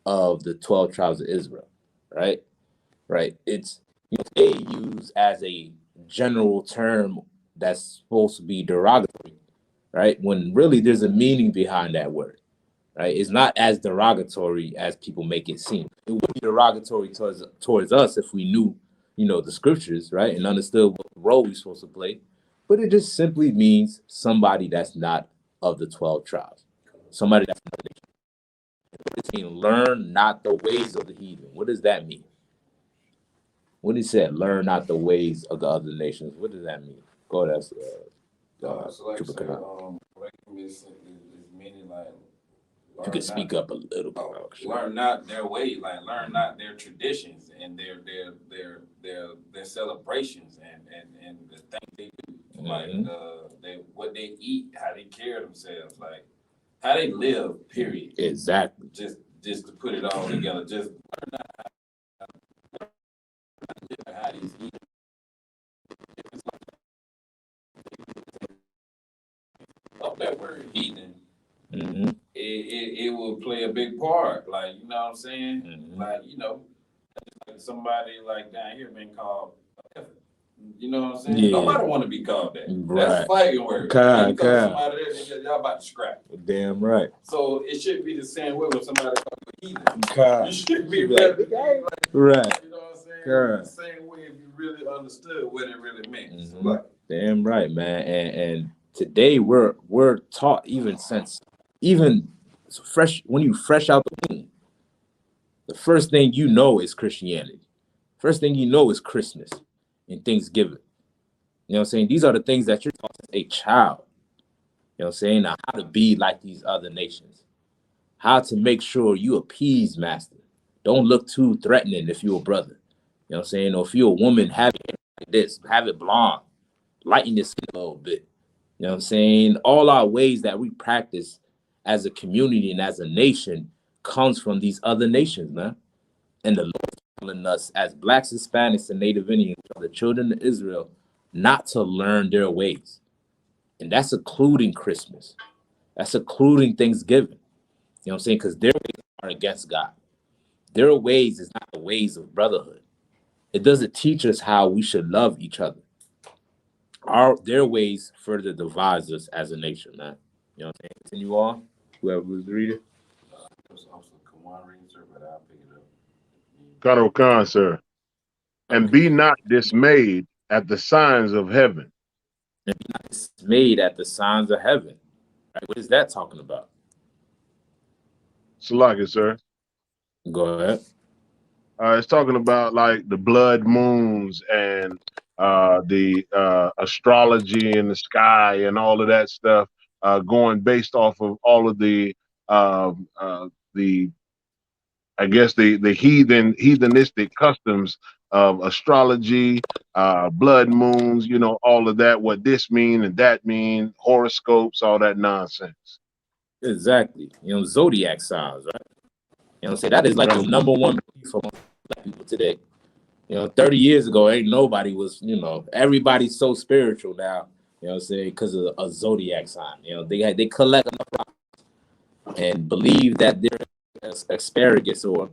of the 12 tribes of Israel, right? Right. It's they use as a general term that's supposed to be derogatory, right? When really there's a meaning behind that word. Right? It's not as derogatory as people make it seem. It would be derogatory towards us if we knew, the scriptures, right, and understood what role we're supposed to play. But it just simply means somebody that's not of the 12 tribes. Somebody that's not the nation. Learn not the ways of the heathen. What does that mean? When he said, learn not the ways of the other nations, what does that mean? Go ahead. So like say, is meaning If you could speak up a little bit. Learn not their way, like learn not their traditions and their celebrations and the things they do, like what they eat, how they care themselves, like how they live. Period. Exactly. Just to put it all together, just learn not how these eat. Up that word heathen. Mm-hmm. It will play a big part, like, you know what I'm saying? Mm-hmm. Like, you know, like somebody like down here being called, you know what I'm saying? Yeah. Nobody want to be called that. Right. That's a fighting word. God. Somebody there, y'all about to scrap. Damn right. So it should be the same way when somebody calls you heathen. God. You should be ready. Like, right. You know what I'm saying? God. The same way if you really understood what it really meant. Mm-hmm. Like, damn right, man. And today we're taught even fresh when you fresh out the womb, the first thing you know is Christianity. First thing you know is Christmas and Thanksgiving. You know what I'm saying? These are the things that you're taught as a child. You know what I'm saying? Now, how to be like these other nations. How to make sure you appease master. Don't look too threatening if you're a brother. You know what I'm saying? Or if you're a woman, have it like this, have it blonde, lighten your skin a little bit. You know what I'm saying? All our ways that we practice as a community and as a nation comes from these other nations, man. And the Lord is telling us as Blacks, Hispanics, and Native Indians, the children of Israel, not to learn their ways. And that's including Christmas. That's including Thanksgiving. You know what I'm saying? Because their ways are against God. Their ways is not the ways of brotherhood. It doesn't teach us how we should love each other. Their ways further divides us as a nation, man. You know what I'm saying? Continue on. Whoever was reading. there's also Kawan reading, sir, but I'll pick it up. Karo Khan, sir. And be not dismayed at the signs of heaven. And be not dismayed at the signs of heaven. Right? What is that talking about? Salaki, sir. Go ahead. It's talking about like the blood moons and the astrology in the sky and all of that stuff, going based off of all of the I guess the heathenistic customs of astrology, blood moons, you know, all of that, what this mean and that mean, horoscopes, all that nonsense. Exactly. You know, zodiac signs, right? You know what I'm saying? That is like the number one belief for Black people today. You know, 30 years ago, ain't nobody was, you know, everybody's so spiritual now, you know what I'm saying, because of a zodiac sign. You know, they collect enough rocks and believe that they're asparagus or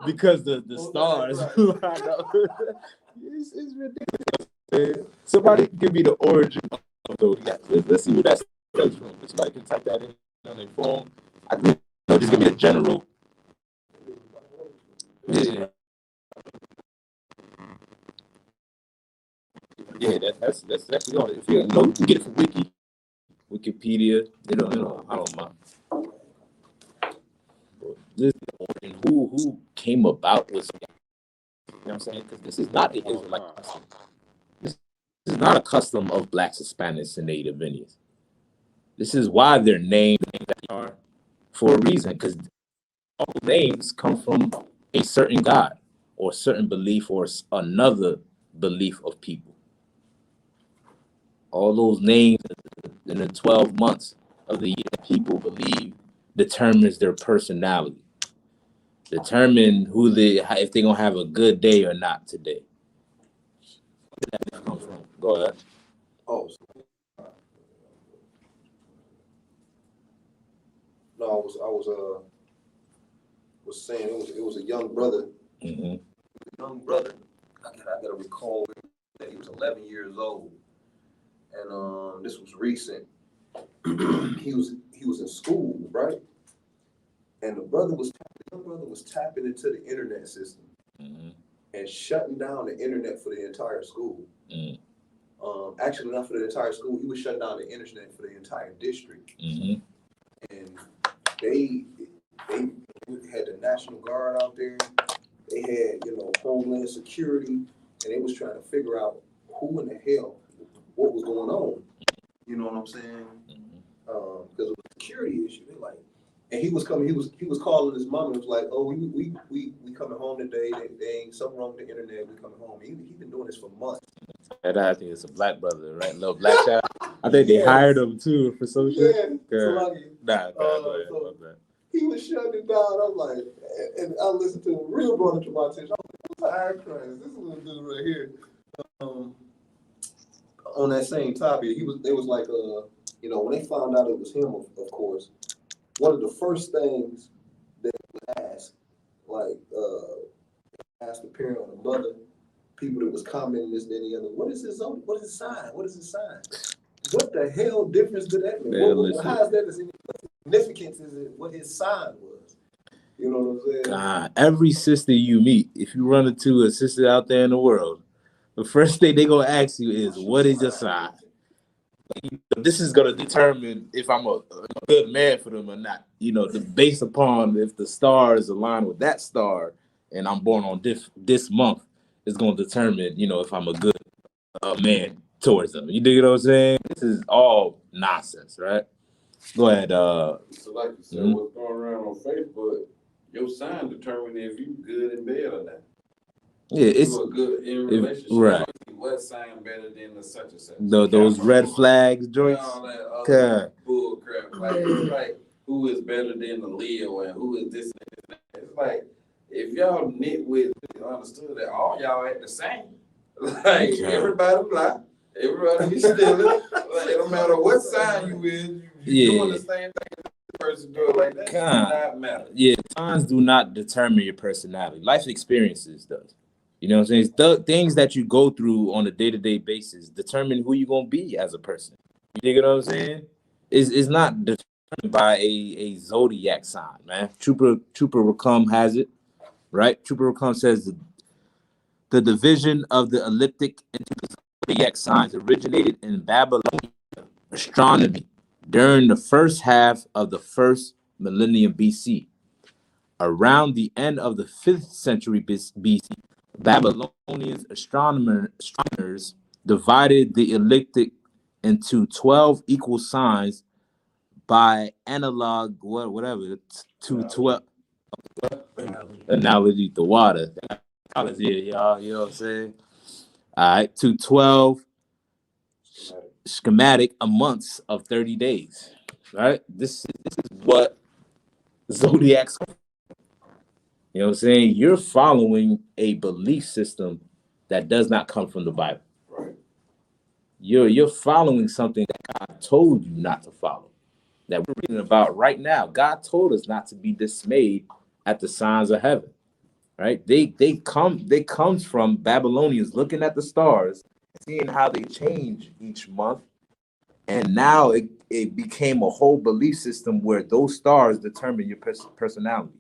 because the stars line up. It's ridiculous. Man. Somebody give me the origin of zodiac. Let's see what that's from. Somebody can type that in on their phone. I think just give me a general. Yeah. Yeah, that's exactly all. If you know, you can get it from Wikipedia. You know, I don't mind. This and who came about with, you know what I'm saying? Because this is not the Israelite custom. This is not a custom of Blacks, Hispanics, and Native Indians. This is why they're named the names that they are for a reason. Because all names come from a certain God or a certain belief or another belief of people. All those names in the 12 months of the year that people believe determines their personality, determine if they're gonna have a good day or not today. Where did that come from? Go ahead. Oh, no, was saying it was a young brother. Mm-hmm. Young brother. I gotta recall that he was 11 years old, and this was recent. he was in school, right? And the young brother was tapping into the internet system and shutting down the internet for the entire school. Actually, not for the entire school. He was shutting down the internet for the entire district. And they had the National Guard out there. They had, Homeland Security, and they was trying to figure out who in the hell, what was going on. You know what I'm saying? because it was a security issue. They like, and he was coming. He was calling his mom and was like, "Oh, we coming home today. They ain't something wrong with the internet. We coming home." He been doing this for months. And I think it's a black brother, right? Little black child. I think they hired him too for some shit. Yeah, Go ahead. He was shutting it down. I'm like, and I listened to him. Real brought it to my attention. I'm like, what's high Christ? This little dude right here. On that same topic, they was like, you know, when they found out it was him, of course, one of the first things they would ask, like, ask the parent or the mother, people that was commenting this, that, and the other, what is his sign? What is his sign? What the hell difference did that make? How is that the significance? Is it what his sign was? You know what I'm saying? Every sister you meet, if you run into a sister out there in the world, the first thing they gonna ask you is, what is your sign? This is gonna determine if I'm a good man for them or not. You know, based upon if the stars align with that star, and I'm born on this month, is gonna determine, you know, if I'm a good man towards them. You dig what I'm saying? This is all nonsense, right? Go ahead. So like you said, what's going around on Facebook, your sign determines if you good in bed or not. Yeah, it's you a good in relationship. Right. What sign better than the such and such? Those red flags joints. All that other bull crap. Like it's like who is better than the Leo and who is this and that. It's like if y'all nitwits understood that all y'all ain't the same. Like everybody black, everybody be stealing. Like no matter what sign you in, you doing the same thing. Person do it like that. Does not matter. Yeah, signs do not determine your personality. Life experiences does. You know what I'm saying? It's the things that you go through on a day-to-day basis determine who you're gonna be as a person. You dig what I'm saying? It's not determined by a zodiac sign, man. Trooper Rackham has it, right? Trooper Rackham says the division of the ecliptic into the zodiac signs originated in Babylonian astronomy during the first half of the first millennium BC. Around the end of the 5th century BC, Babylonian astronomers divided the ecliptic into 12 equal signs by analog, whatever, to 12. Analogy to water. Y'all, you know what I'm saying? All right, to 12 schematic a month of 30 days. Right? This is what zodiacs. You know what I'm saying? You're following a belief system that does not come from the Bible. Right. You're following something that God told you not to follow. That we're reading about right now. God told us not to be dismayed at the signs of heaven. Right? They comes from Babylonians looking at the stars, seeing how they change each month. And now it became a whole belief system where those stars determine your personality.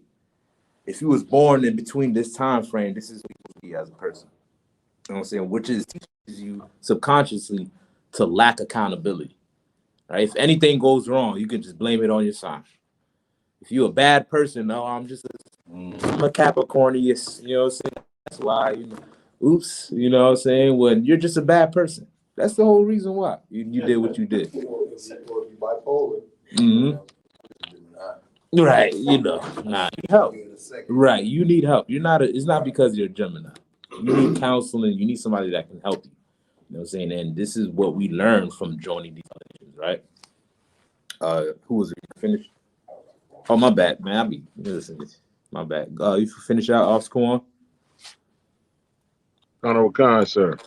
If you was born in between this time frame, this is what you be as a person. You know what I'm saying? Which is teaches you subconsciously to lack accountability. Right? If anything goes wrong, you can just blame it on your sign. If you're a bad person, no, I'm a Capricornius, you know what I'm saying? That's why, oops, you know what I'm saying? When you're just a bad person. That's the whole reason why you did what you did. Or if you bipolar. Mm-hmm. Right, you need help. Right, you need help. It's not because you're a Gemini. You need counseling. You need somebody that can help you. You know what I'm saying? And this is what we learned from joining these nations, right? Who was it? Finished? Oh, my bad, man. My bad. You finish out off score? Honorable Khan, sir.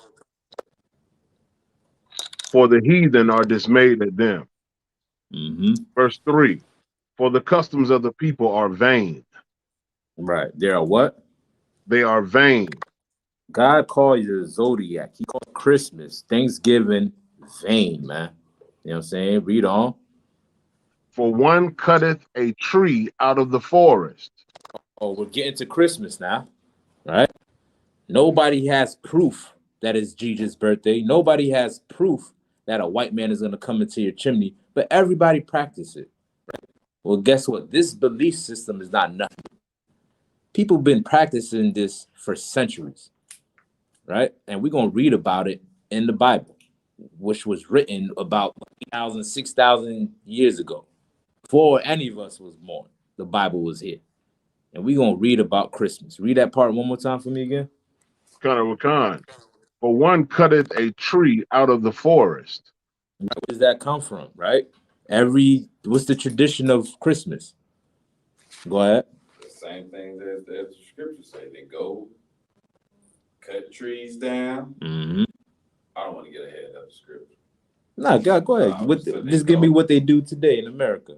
For the heathen are dismayed at them. Mm-hmm. Verse 3. For the customs of the people are vain. Right. They are what? They are vain. God called you the zodiac. He called Christmas, Thanksgiving, vain, man. You know what I'm saying? Read on. For one cutteth a tree out of the forest. Oh, we're getting to Christmas now, right? Nobody has proof that it's Jesus' birthday. Nobody has proof that a white man is going to come into your chimney, but everybody practice it. Right? Well, guess what? This belief system is not nothing. People have been practicing this for centuries, right? And we're going to read about it in the Bible. which was written about 8,000, 6,000 years ago. Before any of us was born, the Bible was here. And we're going to read about Christmas. Read that part one more time for me again. Khan. For one cutteth a tree out of the forest. Where does that come from, right? What's the tradition of Christmas? Go ahead. The same thing that the scriptures say. They go cut trees down. Mm-hmm. I don't want to get ahead of the scripture. No, God, go ahead. Just give me what they do today in America.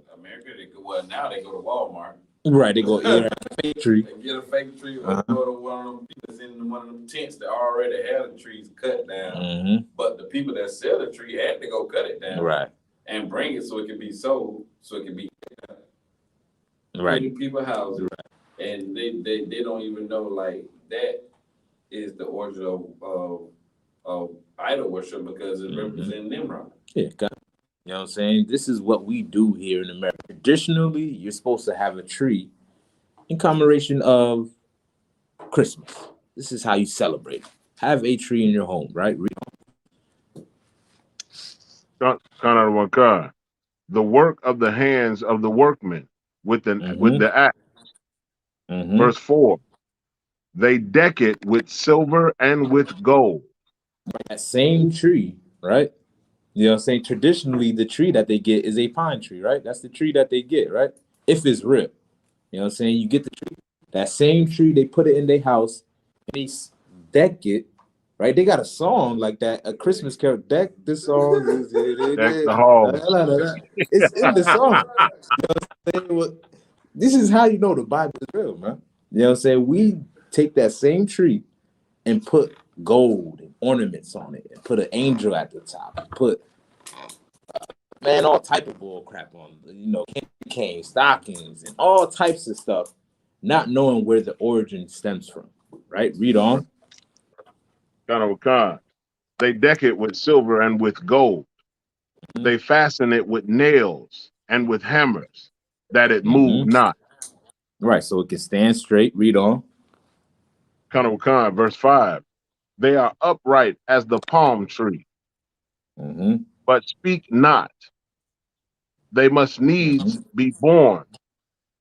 Now they go to Walmart. Right, they go eat a fake tree. They get a fake tree, or go to one of them people in one of them tents that already had the trees cut down. Mm-hmm. But the people that sell the tree had to go cut it down, right, and bring it so it can be sold, so it can be right in people's houses, right. And they don't even know like that is the origin of idol worship because it represents Nimrod. Yeah, God. You know what I'm saying? This is what we do here in America. Traditionally, you're supposed to have a tree in commemoration of Christmas. This is how you celebrate. Have a tree in your home, right? The work of the hands of the workmen with the axe. Mm-hmm. Verse 4. They deck it with silver and with gold. That same tree, right? You know what I'm saying? Traditionally, the tree that they get is a pine tree, right? That's the tree that they get, right? If it's real. You know what I'm saying? You get the tree. That same tree, they put it in their house, and they deck it, right? They got a song like that, a Christmas carol. Deck the song. Deck the hall. It's in the song. You know what I'm saying? This is how you know the Bible is real, man. You know what I'm saying? We take that same tree and put gold and ornaments on it, and put an angel at the top, and put all type of bull crap on, candy cane, stockings, and all types of stuff, not knowing where the origin stems from. Right? Read on. They deck it with silver and with gold. Mm-hmm. They fasten it with nails and with hammers, that it move not. Right, so it can stand straight. Read on. Verse 5. They are upright as the palm tree, but speak not. They must needs be born,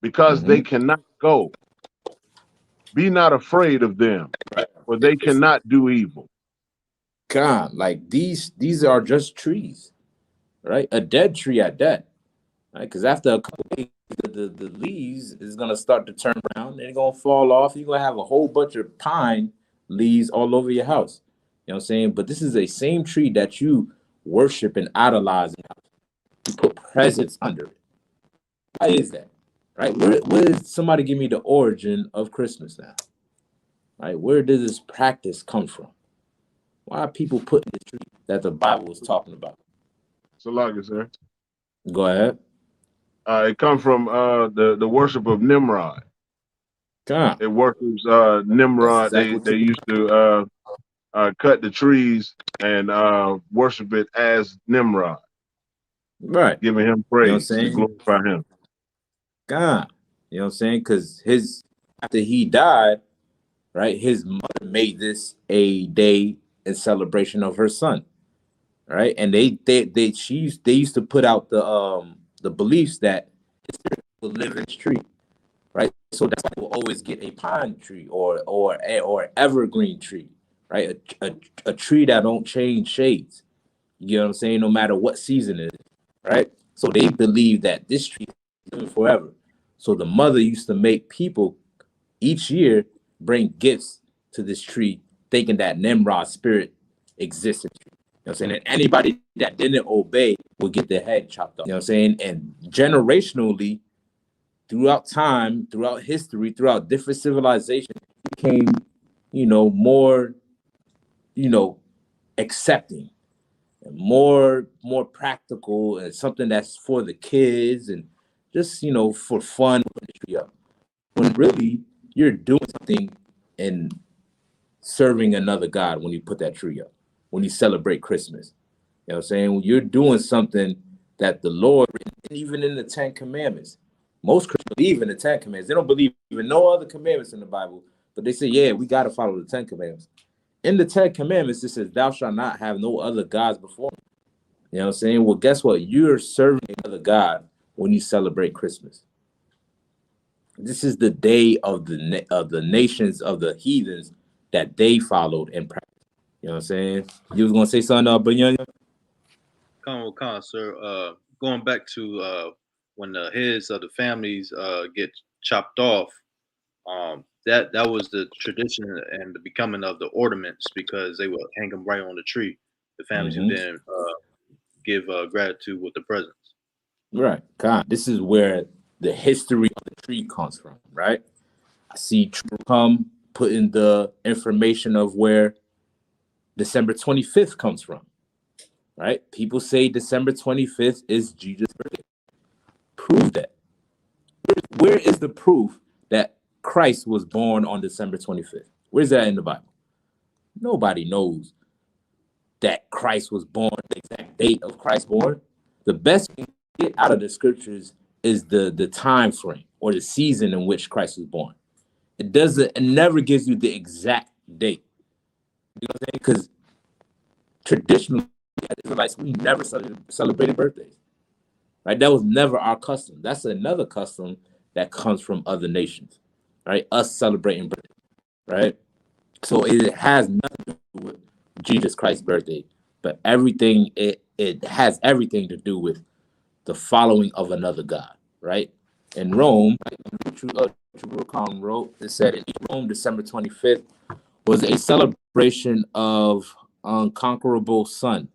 because they cannot go. Be not afraid of them, for they cannot do evil. God, like these are just trees, right? A dead tree at that, right? Because after a couple of days, the leaves is gonna start to turn brown, and they're gonna fall off. You're gonna have a whole bunch of pine leaves all over your house. You know what I'm saying? But this is a same tree that you worship and idolize. You put presents under it. Why is that? Right? Where does somebody give me the origin of Christmas now? Right? Where does this practice come from? Why are people putting the tree that the Bible was talking about? Sir. Go ahead. It comes from the worship of Nimrod. It worships Nimrod. Exactly they used to cut the trees and worship it as Nimrod. Right. Giving him praise and glorify him. God. You know what I'm saying? Because after he died, right, his mother made this a day in celebration of her son. Right. And they used to put out the beliefs that his spirit will live in this tree. Right. So that's why we'll always get a pine tree or evergreen tree. Right. A tree that don't change shades. You know what I'm saying? No matter what season it is. Right. So they believe that this tree is living forever. So the mother used to make people each year bring gifts to this tree, thinking that Nimrod's spirit exists in the tree. You know what I'm saying? And anybody that didn't obey would get their head chopped off. You know what I'm saying? And generationally, throughout time, throughout history, throughout different civilizations, it became, more, accepting and more practical, and something that's for the kids and just, for fun. When really you're doing something and serving another God when you put that tree up, when you celebrate Christmas. You know what I'm saying? When you're doing something that the Lord, even in the 10 Commandments, most Christians believe in the 10 Commandments. They don't believe in no other commandments in the Bible, but they say, yeah, we got to follow the 10 Commandments. in the Ten Commandments, it says, thou shalt not have no other gods before me. You know what I'm saying? Well, guess what? You're serving another God when you celebrate Christmas. This is the day of the nations of the heathens that they followed and practiced. You know what I'm saying? You was gonna say something, Banyanya? Con, sir. Going back to when the heads of the families get chopped off, that was the tradition and the becoming of the ornaments because they would hang them right on the tree. The families would then give gratitude with the presents. Right. God, this is where the history of the tree comes from, right? I see True come putting the information of where December 25th comes from, right? People say December 25th is Jesus' birthday. Prove that. Where is the proof that Christ was born on December 25th? Where's that in the Bible? Nobody knows that Christ was born, the exact date of Christ born. The best we get out of the scriptures is the time frame or the season in which Christ was born. It never gives you the exact date. You know what I'm saying? Because traditionally, as Israelites, we never celebrated birthdays. Right? That was never our custom. That's another custom that comes from other nations. Right? Us celebrating birthdays. Right? So it has nothing to do with Jesus Christ's birthday, but everything it has everything to do with the following of another God, right? In Rome, like True wrote, it said in Rome, December 25th was a celebration of unconquerable sun,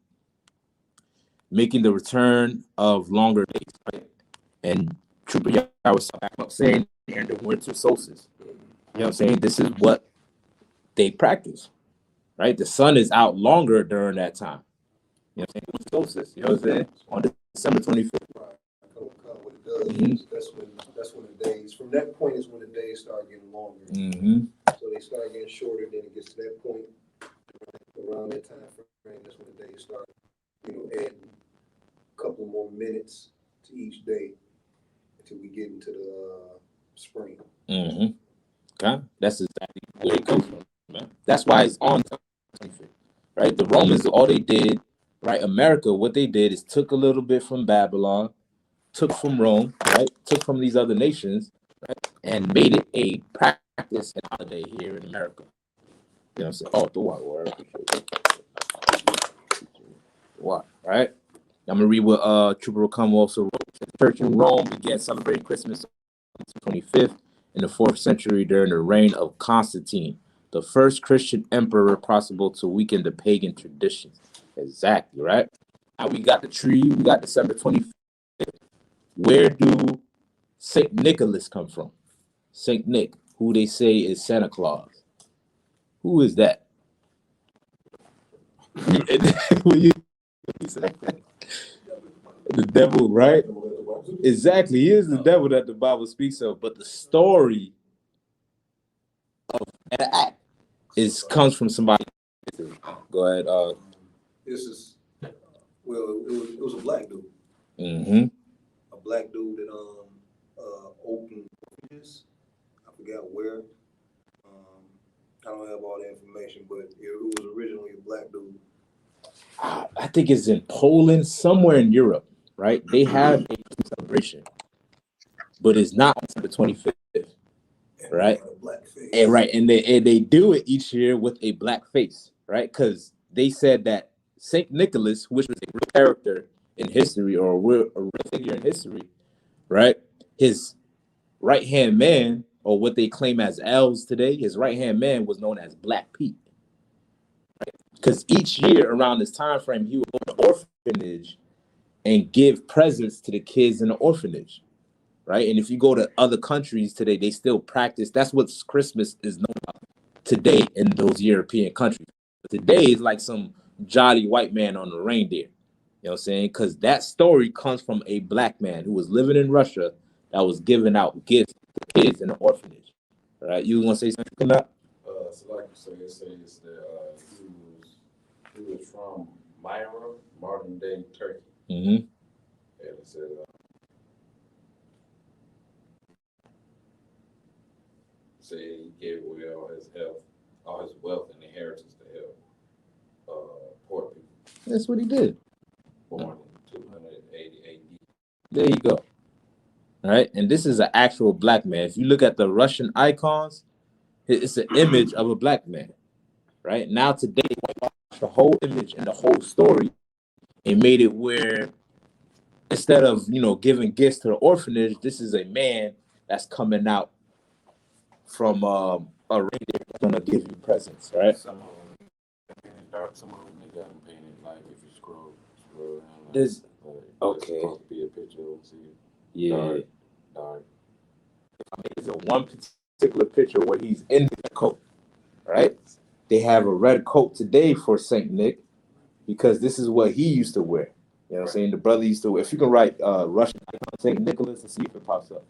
making the return of longer days, right? And True I was saying in the winter solstice. You know what I'm saying? This is what they practice. Right? The sun is out longer during that time. You know what I'm saying? Solstice, you know what I'm saying? On December 25th. What it does is that's when the days, from that point is when the days start getting longer. So they start getting shorter, then it gets to that point around that time frame, that's when the days start, adding a couple more minutes to each day until we get into the spring. Okay. That's exactly where it comes from, man. That's why it's on 25th. Right? The Romans, all they did, right? America, what they did is took a little bit from Babylon, took from Rome, right? Took from these other nations, right? And made it a practice and holiday here in America. You know what I'm saying? Oh, the what word? What? Right? I'm gonna read what Trooper Come also wrote. The church in Rome began celebrating Christmas on the 25th in the 4th century during the reign of Constantine, the first Christian emperor possible to weaken the pagan traditions. Exactly, right? Now we got the tree, we got December 25th. Where do St. Nicholas come from? St. Nick, who they say is Santa Claus. Who is that? The devil, right? Exactly. He is the devil that the Bible speaks of, but the story of that act comes from somebody. Go ahead. This is, well, it was a black dude. A black dude that opened this. I forgot where. I don't have all the information, but it was originally a black dude. I think it's in Poland, somewhere in Europe, right? They have a celebration, but it's not on the 25th, right? And right, and they do it each year with a black face, right? Because they said that Saint Nicholas, which was a real character in history or a real figure in history, right? His right hand man, or what they claim as elves today, his right hand man was known as Black Pete. Because each year around this time frame, he would go to the orphanage and give presents to the kids in the orphanage, right? And if you go to other countries today, they still practice. That's what Christmas is known about today in those European countries. But today is like some jolly white man on a reindeer. You know what I'm saying? Because that story comes from a black man who was living in Russia that was giving out gifts to kids in the orphanage. All right, you want to say something about that? So like you say, it says that he was from Myra, modern day Turkey. And it says say he gave away all his health, all his wealth, and he inheritance to help poor people. That's what he did. Born in 280 AD. There you go. All right, and this is an actual black man. If you look at the Russian icons, it's an image of a black man. Right now, today, the whole image and the whole story, and made it where instead of giving gifts to the orphanage, this is a man that's coming out from a reindeer that's gonna give you presents, right? Some of them painted dark, some of them they got them painted like if you scroll down. This okay. It's supposed to be a picture of see. Yeah. Dark. I mean, it's a one particular picture where he's in the coat, right? They have a red coat today for Saint Nick because this is what he used to wear. You know what I'm saying? The brother used to wear. If you can write Russian icon Saint Nicholas and see if it pops up.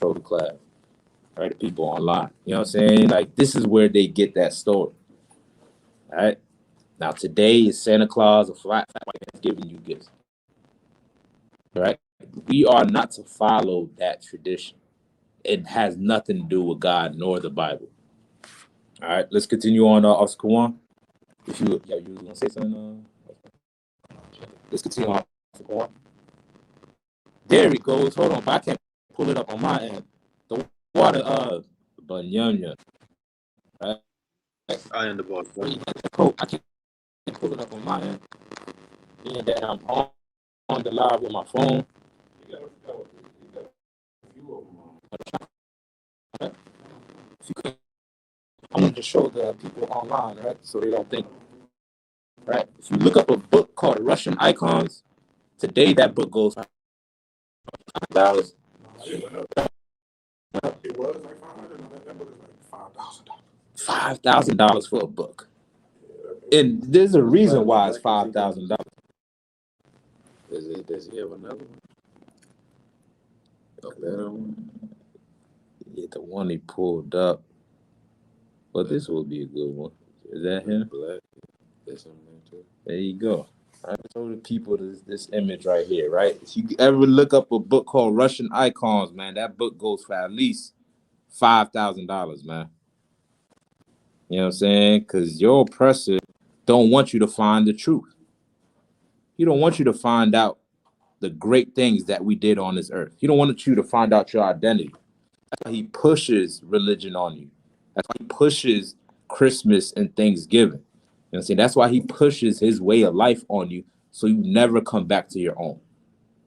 Show the class, right? The people online. You know what I'm saying? Like this is where they get that story. All right. Now today is Santa Claus, a flat white man giving you gifts. Right? We are not to follow that tradition. It has nothing to do with God nor the Bible. All right, let's continue on, Oscar One. If you gonna say something? Let's continue on, Oscar One. There it goes. Hold on, but I can't pull it up on my end. The water, Banyanya. Right? I am the boss. I can't pull it up on my end. Being that I'm on the live with my phone. You got a few of them on. If you could, I want to show the people online, right? So they don't think. Right? If you look up a book called Russian Icons, today that book goes $5. It was like 500. That book is like $5,000. $5,000 for a book. And there's a reason why it's $5,000. Does he have another one? A better one? Yeah, the one he pulled up. But this will be a good one. Is that him? Black. There's something too. There you go. I show the people this image right here, right? If you ever look up a book called Russian Icons, man, that book goes for at least $5,000, man. You know what I'm saying? Because your oppressor don't want you to find the truth. He don't want you to find out the great things that we did on this earth. He don't want you to find out your identity. That's why he pushes religion on you. That's why he pushes Christmas and Thanksgiving. You know what I'm saying? That's why he pushes his way of life on you so you never come back to your own.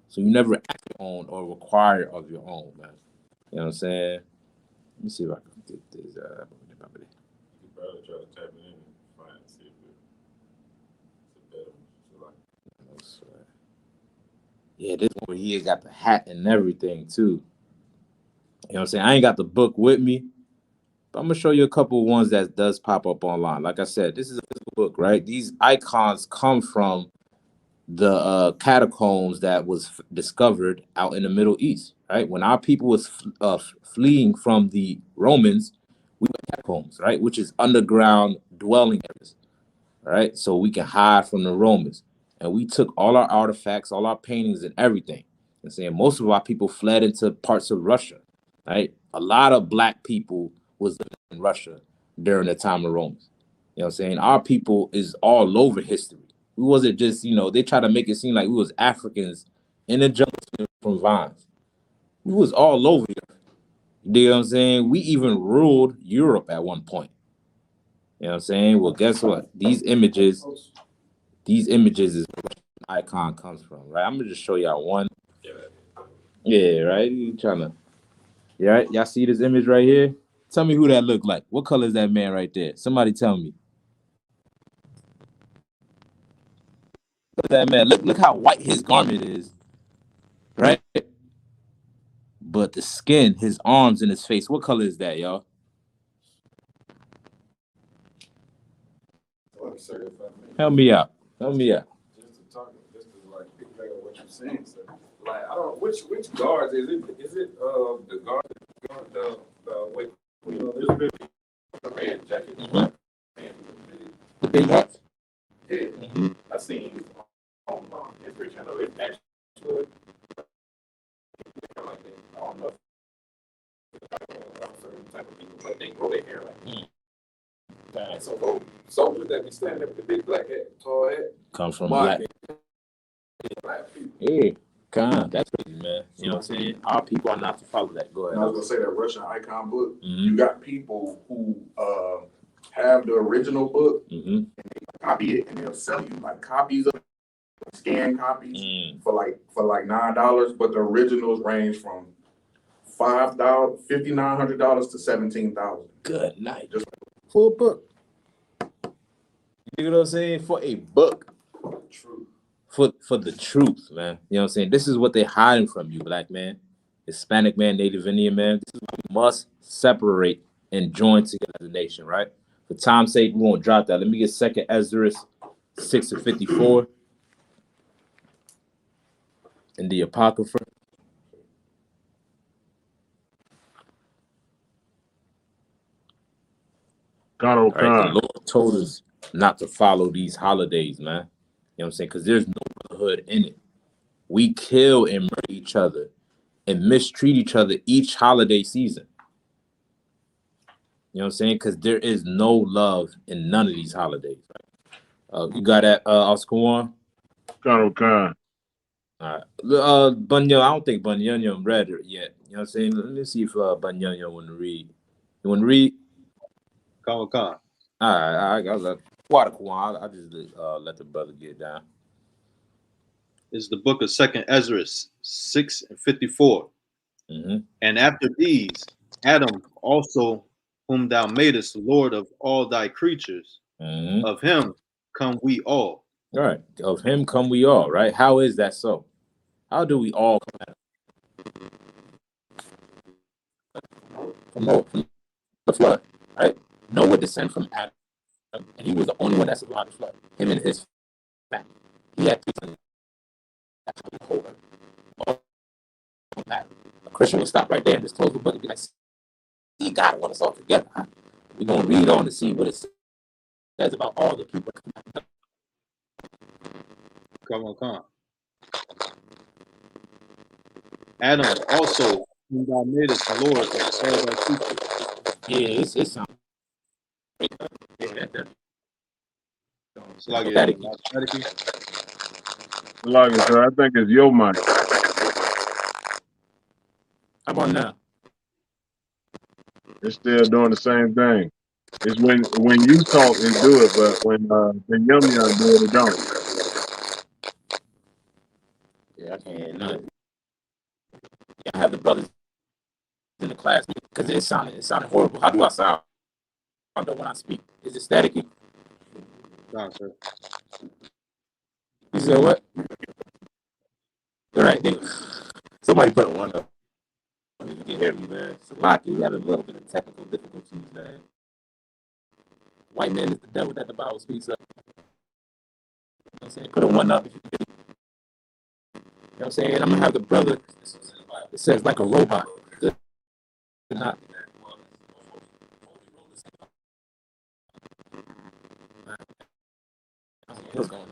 So you never act your own or require of your own, man. You know what I'm saying? Let me see if I can get this. You probably try to type it in and find it, see if it's a better one. Yeah, this one he got the hat and everything too. You know what I'm saying? I ain't got the book with me, but I'm gonna show you a couple of ones that does pop up online. Like I said, this is a physical book, right? These icons come from the catacombs that was discovered out in the Middle East, right? When our people was fleeing from the Romans, we went catacombs, right? Which is underground dwelling areas, right? So we can hide from the Romans. And we took all our artifacts, all our paintings and everything. And saying most of our people fled into parts of Russia, right? A lot of black people was living in Russia during the time of Romans. You know what I'm saying? Our people is all over history. We wasn't just, they try to make it seem like we was Africans in the jungle from vines. We was all over here. You know what I'm saying? We even ruled Europe at one point. You know what I'm saying? Well, guess what? These images is where the icon comes from, right? I'm gonna just show y'all one. Yeah, right? You trying to, yeah, right? Y'all see this image right here? Tell me who that look like. What color is that man right there? Somebody tell me. Look at that man. Look how white his garment is, right? But the skin, his arms, and his face. What color is that, y'all? Help me out. Help me out. Just to like piggyback on what you're saying, sir. Like I don't know which guards is it? Is it the guard the wait there's a bit of red jacket. The big hats. Yeah. Mm-hmm. I seen on Instagram channel it's actually like that. I don't know if certain type of people but they grow their hair like So would that be standing up with the big black hat, tall hat? Come from Black black. Yeah, that's crazy, man. You know what I'm saying? Our people are not to follow that. Go ahead. And I was gonna say that Russian icon book. Mm-hmm. You got people who have the original book, Mm-hmm. copy it, and they'll sell you like copies of scanned copies for like $9, but the originals range from $5,900 to $17,000. Good night. Just For a book. You know what I'm saying? For a book. True. For the truth, man. You know what I'm saying? This is what they're hiding from you, black man, Hispanic man, Native Indian man. This is what we must separate and join together as a nation, right? For time's sake, we won't drop that. Let me get 2nd Ezra 6:54 in the Apocrypha. All right, the Lord told us not to follow these holidays, man. You know what I'm saying? Because there's no brotherhood in it. We kill and murder each other and mistreat each other each holiday season. You know what I'm saying? Because there is no love in none of these holidays. Right? You got that, Oscar One? Khan. All right. Bunyan, I don't think Bunyan read it yet. You know what I'm saying? Let me see if Bunyan want to read. You want to read? Khan. All right, I got Water Kwan. I just let the brother get down. It's the book of 2nd Ezra 6:54. Mm-hmm. And after these, Adam also, whom thou madest Lord of all thy creatures, Mm-hmm. of him come we all. All right, of him come we all, right? How is that so? How do we all come from the flood, right? Noah descended from Adam, and he was the only one that survived the flood. Him and his family. He had two sons. A Christian will stop right there and just close the book and be like, "See, God want us all together." We're gonna read on to see what it says about all the people. Khan. Adam also, whom thou madest Lord of all thy creatures. Yeah, it's something. Like sir, I think it's your mic. How about now? It's still doing the same thing. It's when you talk, it do it, but when the young do it, it don't. Yeah, I can't hear nothing. I have the brothers in the class because it sounded horrible. How do I sound when I speak? Is it staticky? No, sir. You said what? All right, somebody put a one up. You can hear me, man. Salaki, we had a little bit of technical difficulties, man. White man is the devil that the Bible speaks of. You know what I'm saying? Put a one up if you can. You know what I'm saying? I'm gonna have the brother. It says like a robot. Good. Not. What's going on?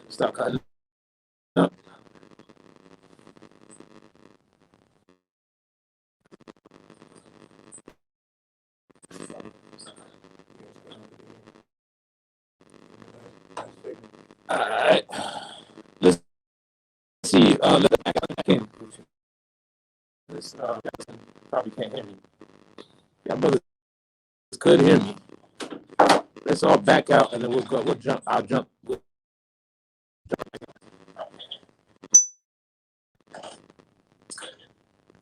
Stop cutting up. All right. Let's see. Let's back out back in. This probably can't hear me. Yeah, brothers could hear me. Let's all back out and then we'll go. We'll jump. I'll jump. We'll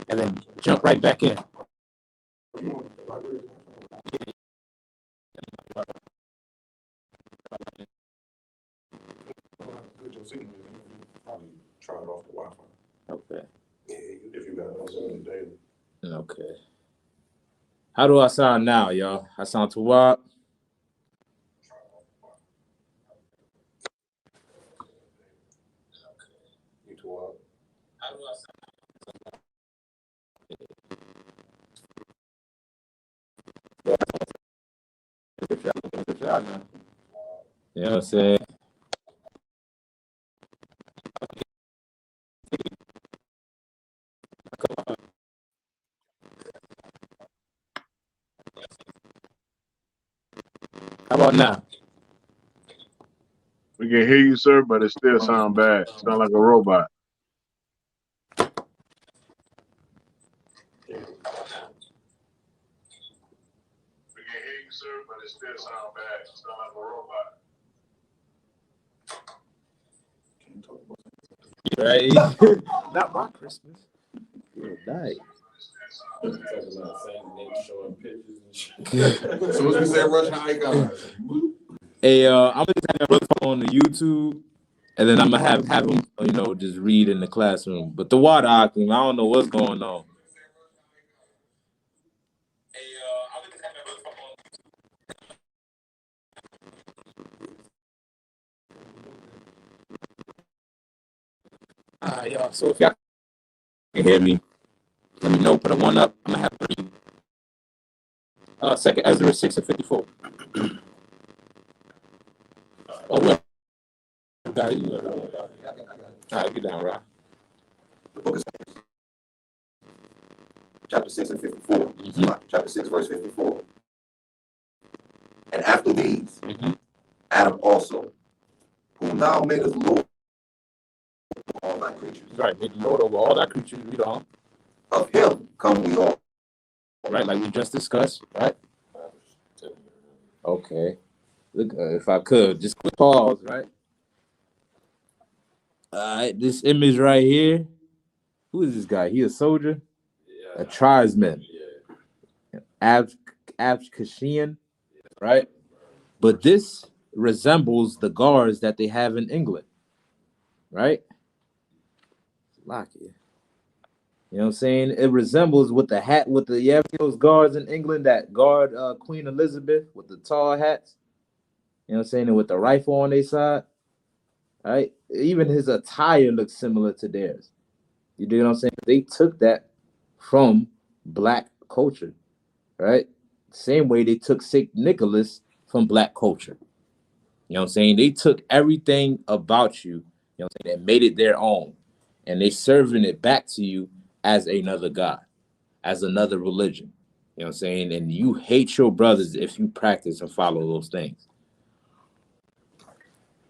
and then jump right back in. Probably try it off the Wi-Fi. Okay. Yeah, if you got it on Zoom daily. Okay. How do I sound now, y'all? I sound too wild. You too wild. How do I sound? You know what I'm saying? How about now? We can hear you, sir, but it still sound bad. Sound like a robot. We can hear you, sir, but it still sound bad. Sound like a robot. Right? Not my Christmas. You'll die. Talking about same nigga showing pictures and shit. So as we say Russian icons. Hey, I'm just gonna have on the YouTube, and then I'm gonna have him, just read in the classroom. But the water Akim, I don't know what's going on. Y'all. So if y'all can hear me, let me know. Put a one up. I'm gonna have to read. Second Ezra 6:54. Oh well. Got it. All right, get down, right? The book of chapter 6 and 54. Mm-hmm. Chapter 6, verse 54. And after these, Mm-hmm. Adam also, whom thou madest Lord of all thy creatures. Right, make the Lord over all our creatures, read on. Of him come we all. Right, like we just discussed, right? Okay. Look, if I could, just quick pause, right? All right, this image right here. Who is this guy? He a soldier? Yeah. A tribesman. Yeah. Abkhasian, right? But this resembles the guards that they have in England, right? Lock it. You know what I'm saying? It resembles with the hat, with the, you ever see those guards in England that guard Queen Elizabeth with the tall hats? You know what I'm saying? And with the rifle on their side, right? Even his attire looks similar to theirs. You dig what I'm saying? They took that from black culture, right? Same way they took St. Nicholas from black culture. You know what I'm saying? They took everything about you, you know what I'm saying, and made it their own. And they serving it back to you as another God, as another religion. You know what I'm saying? And you hate your brothers if you practice and follow those things.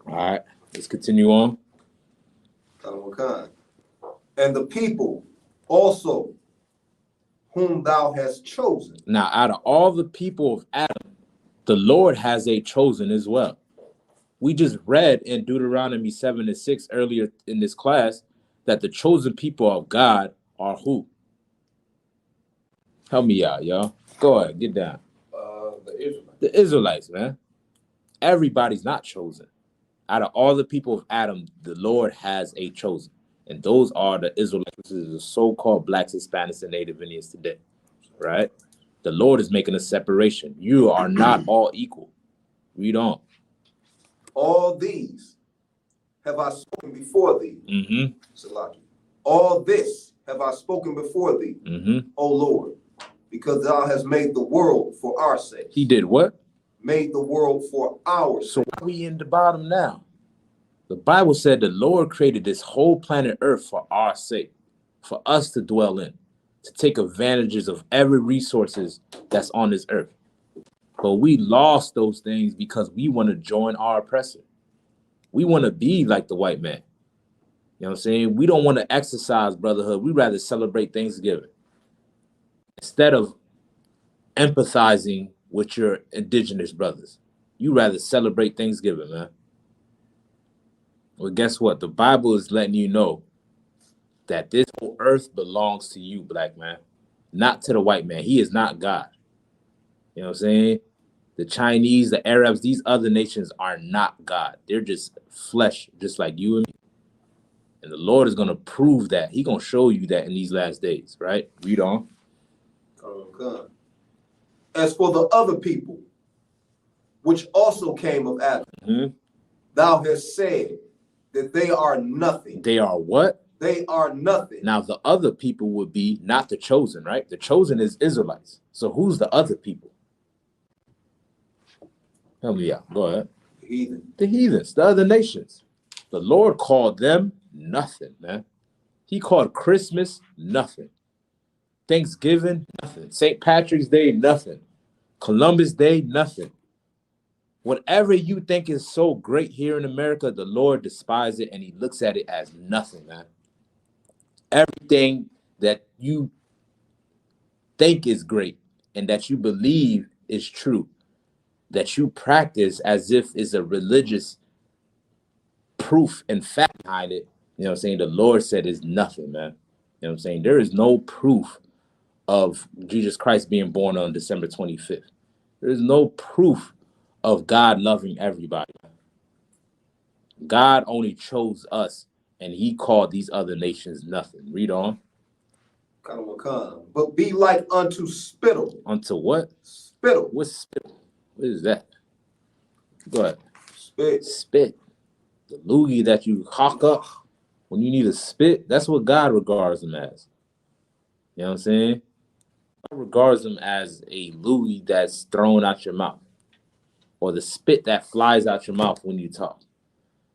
All right, let's continue on. And the people also whom thou hast chosen. Now, out of all the people of Adam, the Lord has a chosen as well. We just read in Deuteronomy 7:6 earlier in this class that the chosen people of God are who? Help me out, y'all. Go ahead, get down. The Israelites. The Israelites, man. Everybody's not chosen. Out of all the people of Adam, the Lord has a chosen. And those are the Israelites, which is the so-called blacks, Hispanics, and Native Indians today, right? The Lord is making a separation. You are not all equal. Read on. All these have I spoken before thee. Mm-hmm. Salaki. All this have I spoken before thee, O Lord, because thou hast made the world for our sake. He did what? Made the world for our sake. So why are we in the bottom now? The Bible said the Lord created this whole planet Earth for our sake, for us to dwell in, to take advantages of every resources that's on this earth. But we lost those things because we want to join our oppressor. We want to be like the white man. You know what I'm saying? We don't want to exercise brotherhood. We'd rather celebrate Thanksgiving instead of empathizing with your indigenous brothers. You rather celebrate Thanksgiving, man. Well, guess what? The Bible is letting you know that this whole earth belongs to you, black man, not to the white man. He is not God. You know what I'm saying? The Chinese, the Arabs, these other nations are not God. They're just flesh, just like you and me. And the Lord is going to prove that. He's going to show you that in these last days, right? Read on. As for the other people, which also came of Adam, thou hast said that they are nothing. They are what? They are nothing. Now, the other people would be not the chosen, right? The chosen is Israelites. So who's the other people? Help me out. Go ahead. The heathen. The heathens, the other nations. The Lord called them nothing, man. He called Christmas nothing. Thanksgiving, nothing. St. Patrick's Day, nothing. Columbus Day, nothing. Whatever you think is so great here in America, the Lord despises it and he looks at it as nothing, man. Everything that you think is great and that you believe is true, that you practice as if it's a religious proof and fact behind it, you know what I'm saying? The Lord said is nothing, man. You know what I'm saying? There is no proof of Jesus Christ being born on December 25th. There is no proof of God loving everybody. God only chose us, and he called these other nations nothing. Read on. But be like unto spittle. Unto what? Spittle. What's spittle? What is that? Go ahead. Spit. Spit. The loogie that you hawk up when you need a spit, that's what God regards them as. You know what I'm saying? God regards them as a loogie that's thrown out your mouth, or the spit that flies out your mouth when you talk.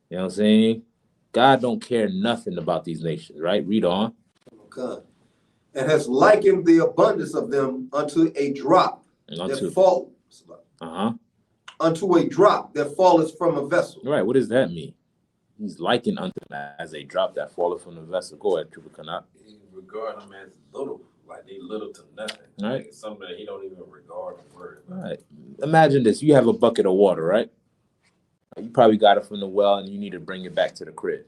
You know what I'm saying? God don't care nothing about these nations, right? Read on. Okay. And has likened the abundance of them unto a drop that falls. Unto a drop that falleth from a vessel. Right. What does that mean? He's likened unto them as a drop that falleth from the vessel. Go ahead, Trooper Kanat. He regard them as little, like they little to nothing. Right. Like something that he don't even regard or worry about. Right. Imagine this. You have a bucket of water, right? You probably got it from the well and you need to bring it back to the crib.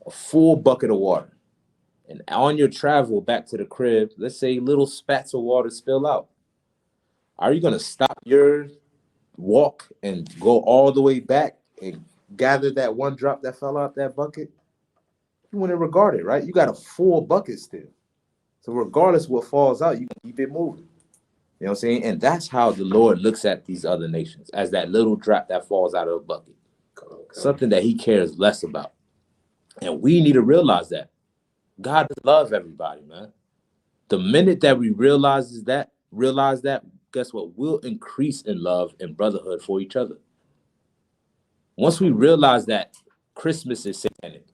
A full bucket of water. And on your travel back to the crib, let's say little spats of water spill out. Are you going to stop your walk and go all the way back and gather that one drop that fell out that bucket? You wouldn't regard it, right? You got a full bucket still. So regardless what falls out, you can keep it moving. You know what I'm saying? And that's how the Lord looks at these other nations, as that little drop that falls out of a bucket. Something that he cares less about. And we need to realize that. God loves everybody, man. The minute that we realize that, guess what? We'll increase in love and brotherhood for each other. Once we realize that Christmas is satanic,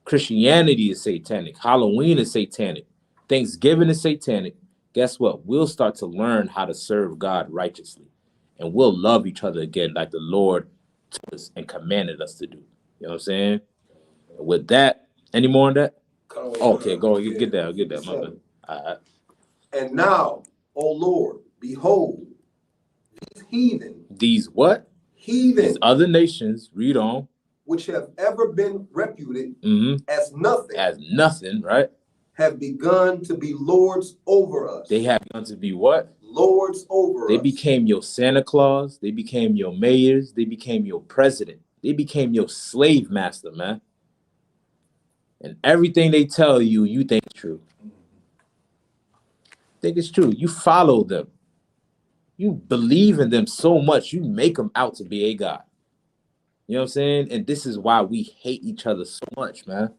Christianity is satanic, Halloween is satanic, Thanksgiving is satanic, guess what? We'll start to learn how to serve God righteously. And we'll love each other again like the Lord told us and commanded us to do. You know what I'm saying? With that, any more on that? Okay, go get that, my bad. And now, O Lord, behold, these heathen. These what? Heathen. These other nations, read on. Which have ever been reputed as nothing. As nothing, right? Have begun to be lords over us. They have begun to be what? Lords over us. They became your Santa Claus. They became your mayors. They became your president. They became your slave master, man. And everything they tell you, you think is true. Think it's true. You follow them. You believe in them so much, you make them out to be a god. You know what I'm saying? And this is why we hate each other so much, man.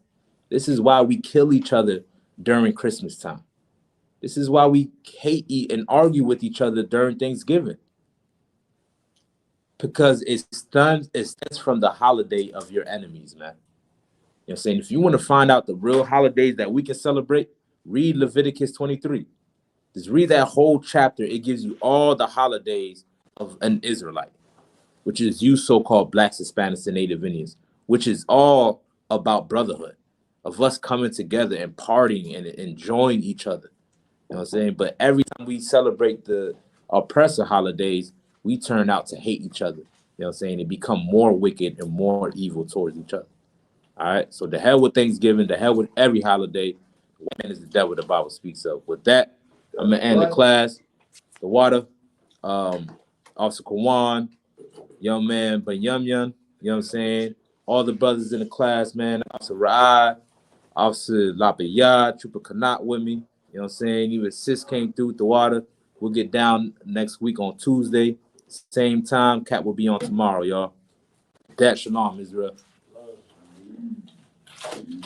This is why we kill each other during Christmas time. This is why we hate and argue with each other during Thanksgiving. Because it stems from the holiday of your enemies, man. You know what I'm saying? If you want to find out the real holidays that we can celebrate, read Leviticus 23. Just read that whole chapter. It gives you all the holidays of an Israelite, which is you so-called Blacks, Hispanics, and Native Indians, which is all about brotherhood, of us coming together and partying and enjoying each other. You know what I'm saying? But every time we celebrate the oppressor holidays, we turn out to hate each other. You know what I'm saying? And become more wicked and more evil towards each other. All right? So the hell with Thanksgiving, the hell with every holiday. Man is the devil the Bible speaks of. With that, I'm going to end the class. The water, Officer Kawan, young man, but Yum, you know what I'm saying? All the brothers in the class, man. Officer Ra'ad, Officer Lapayad, Trooper Kanat with me. You know what I'm saying? Even Sis came through with the water. We'll get down next week on Tuesday. Same time. Cat will be on tomorrow, y'all. That shalom, Israel.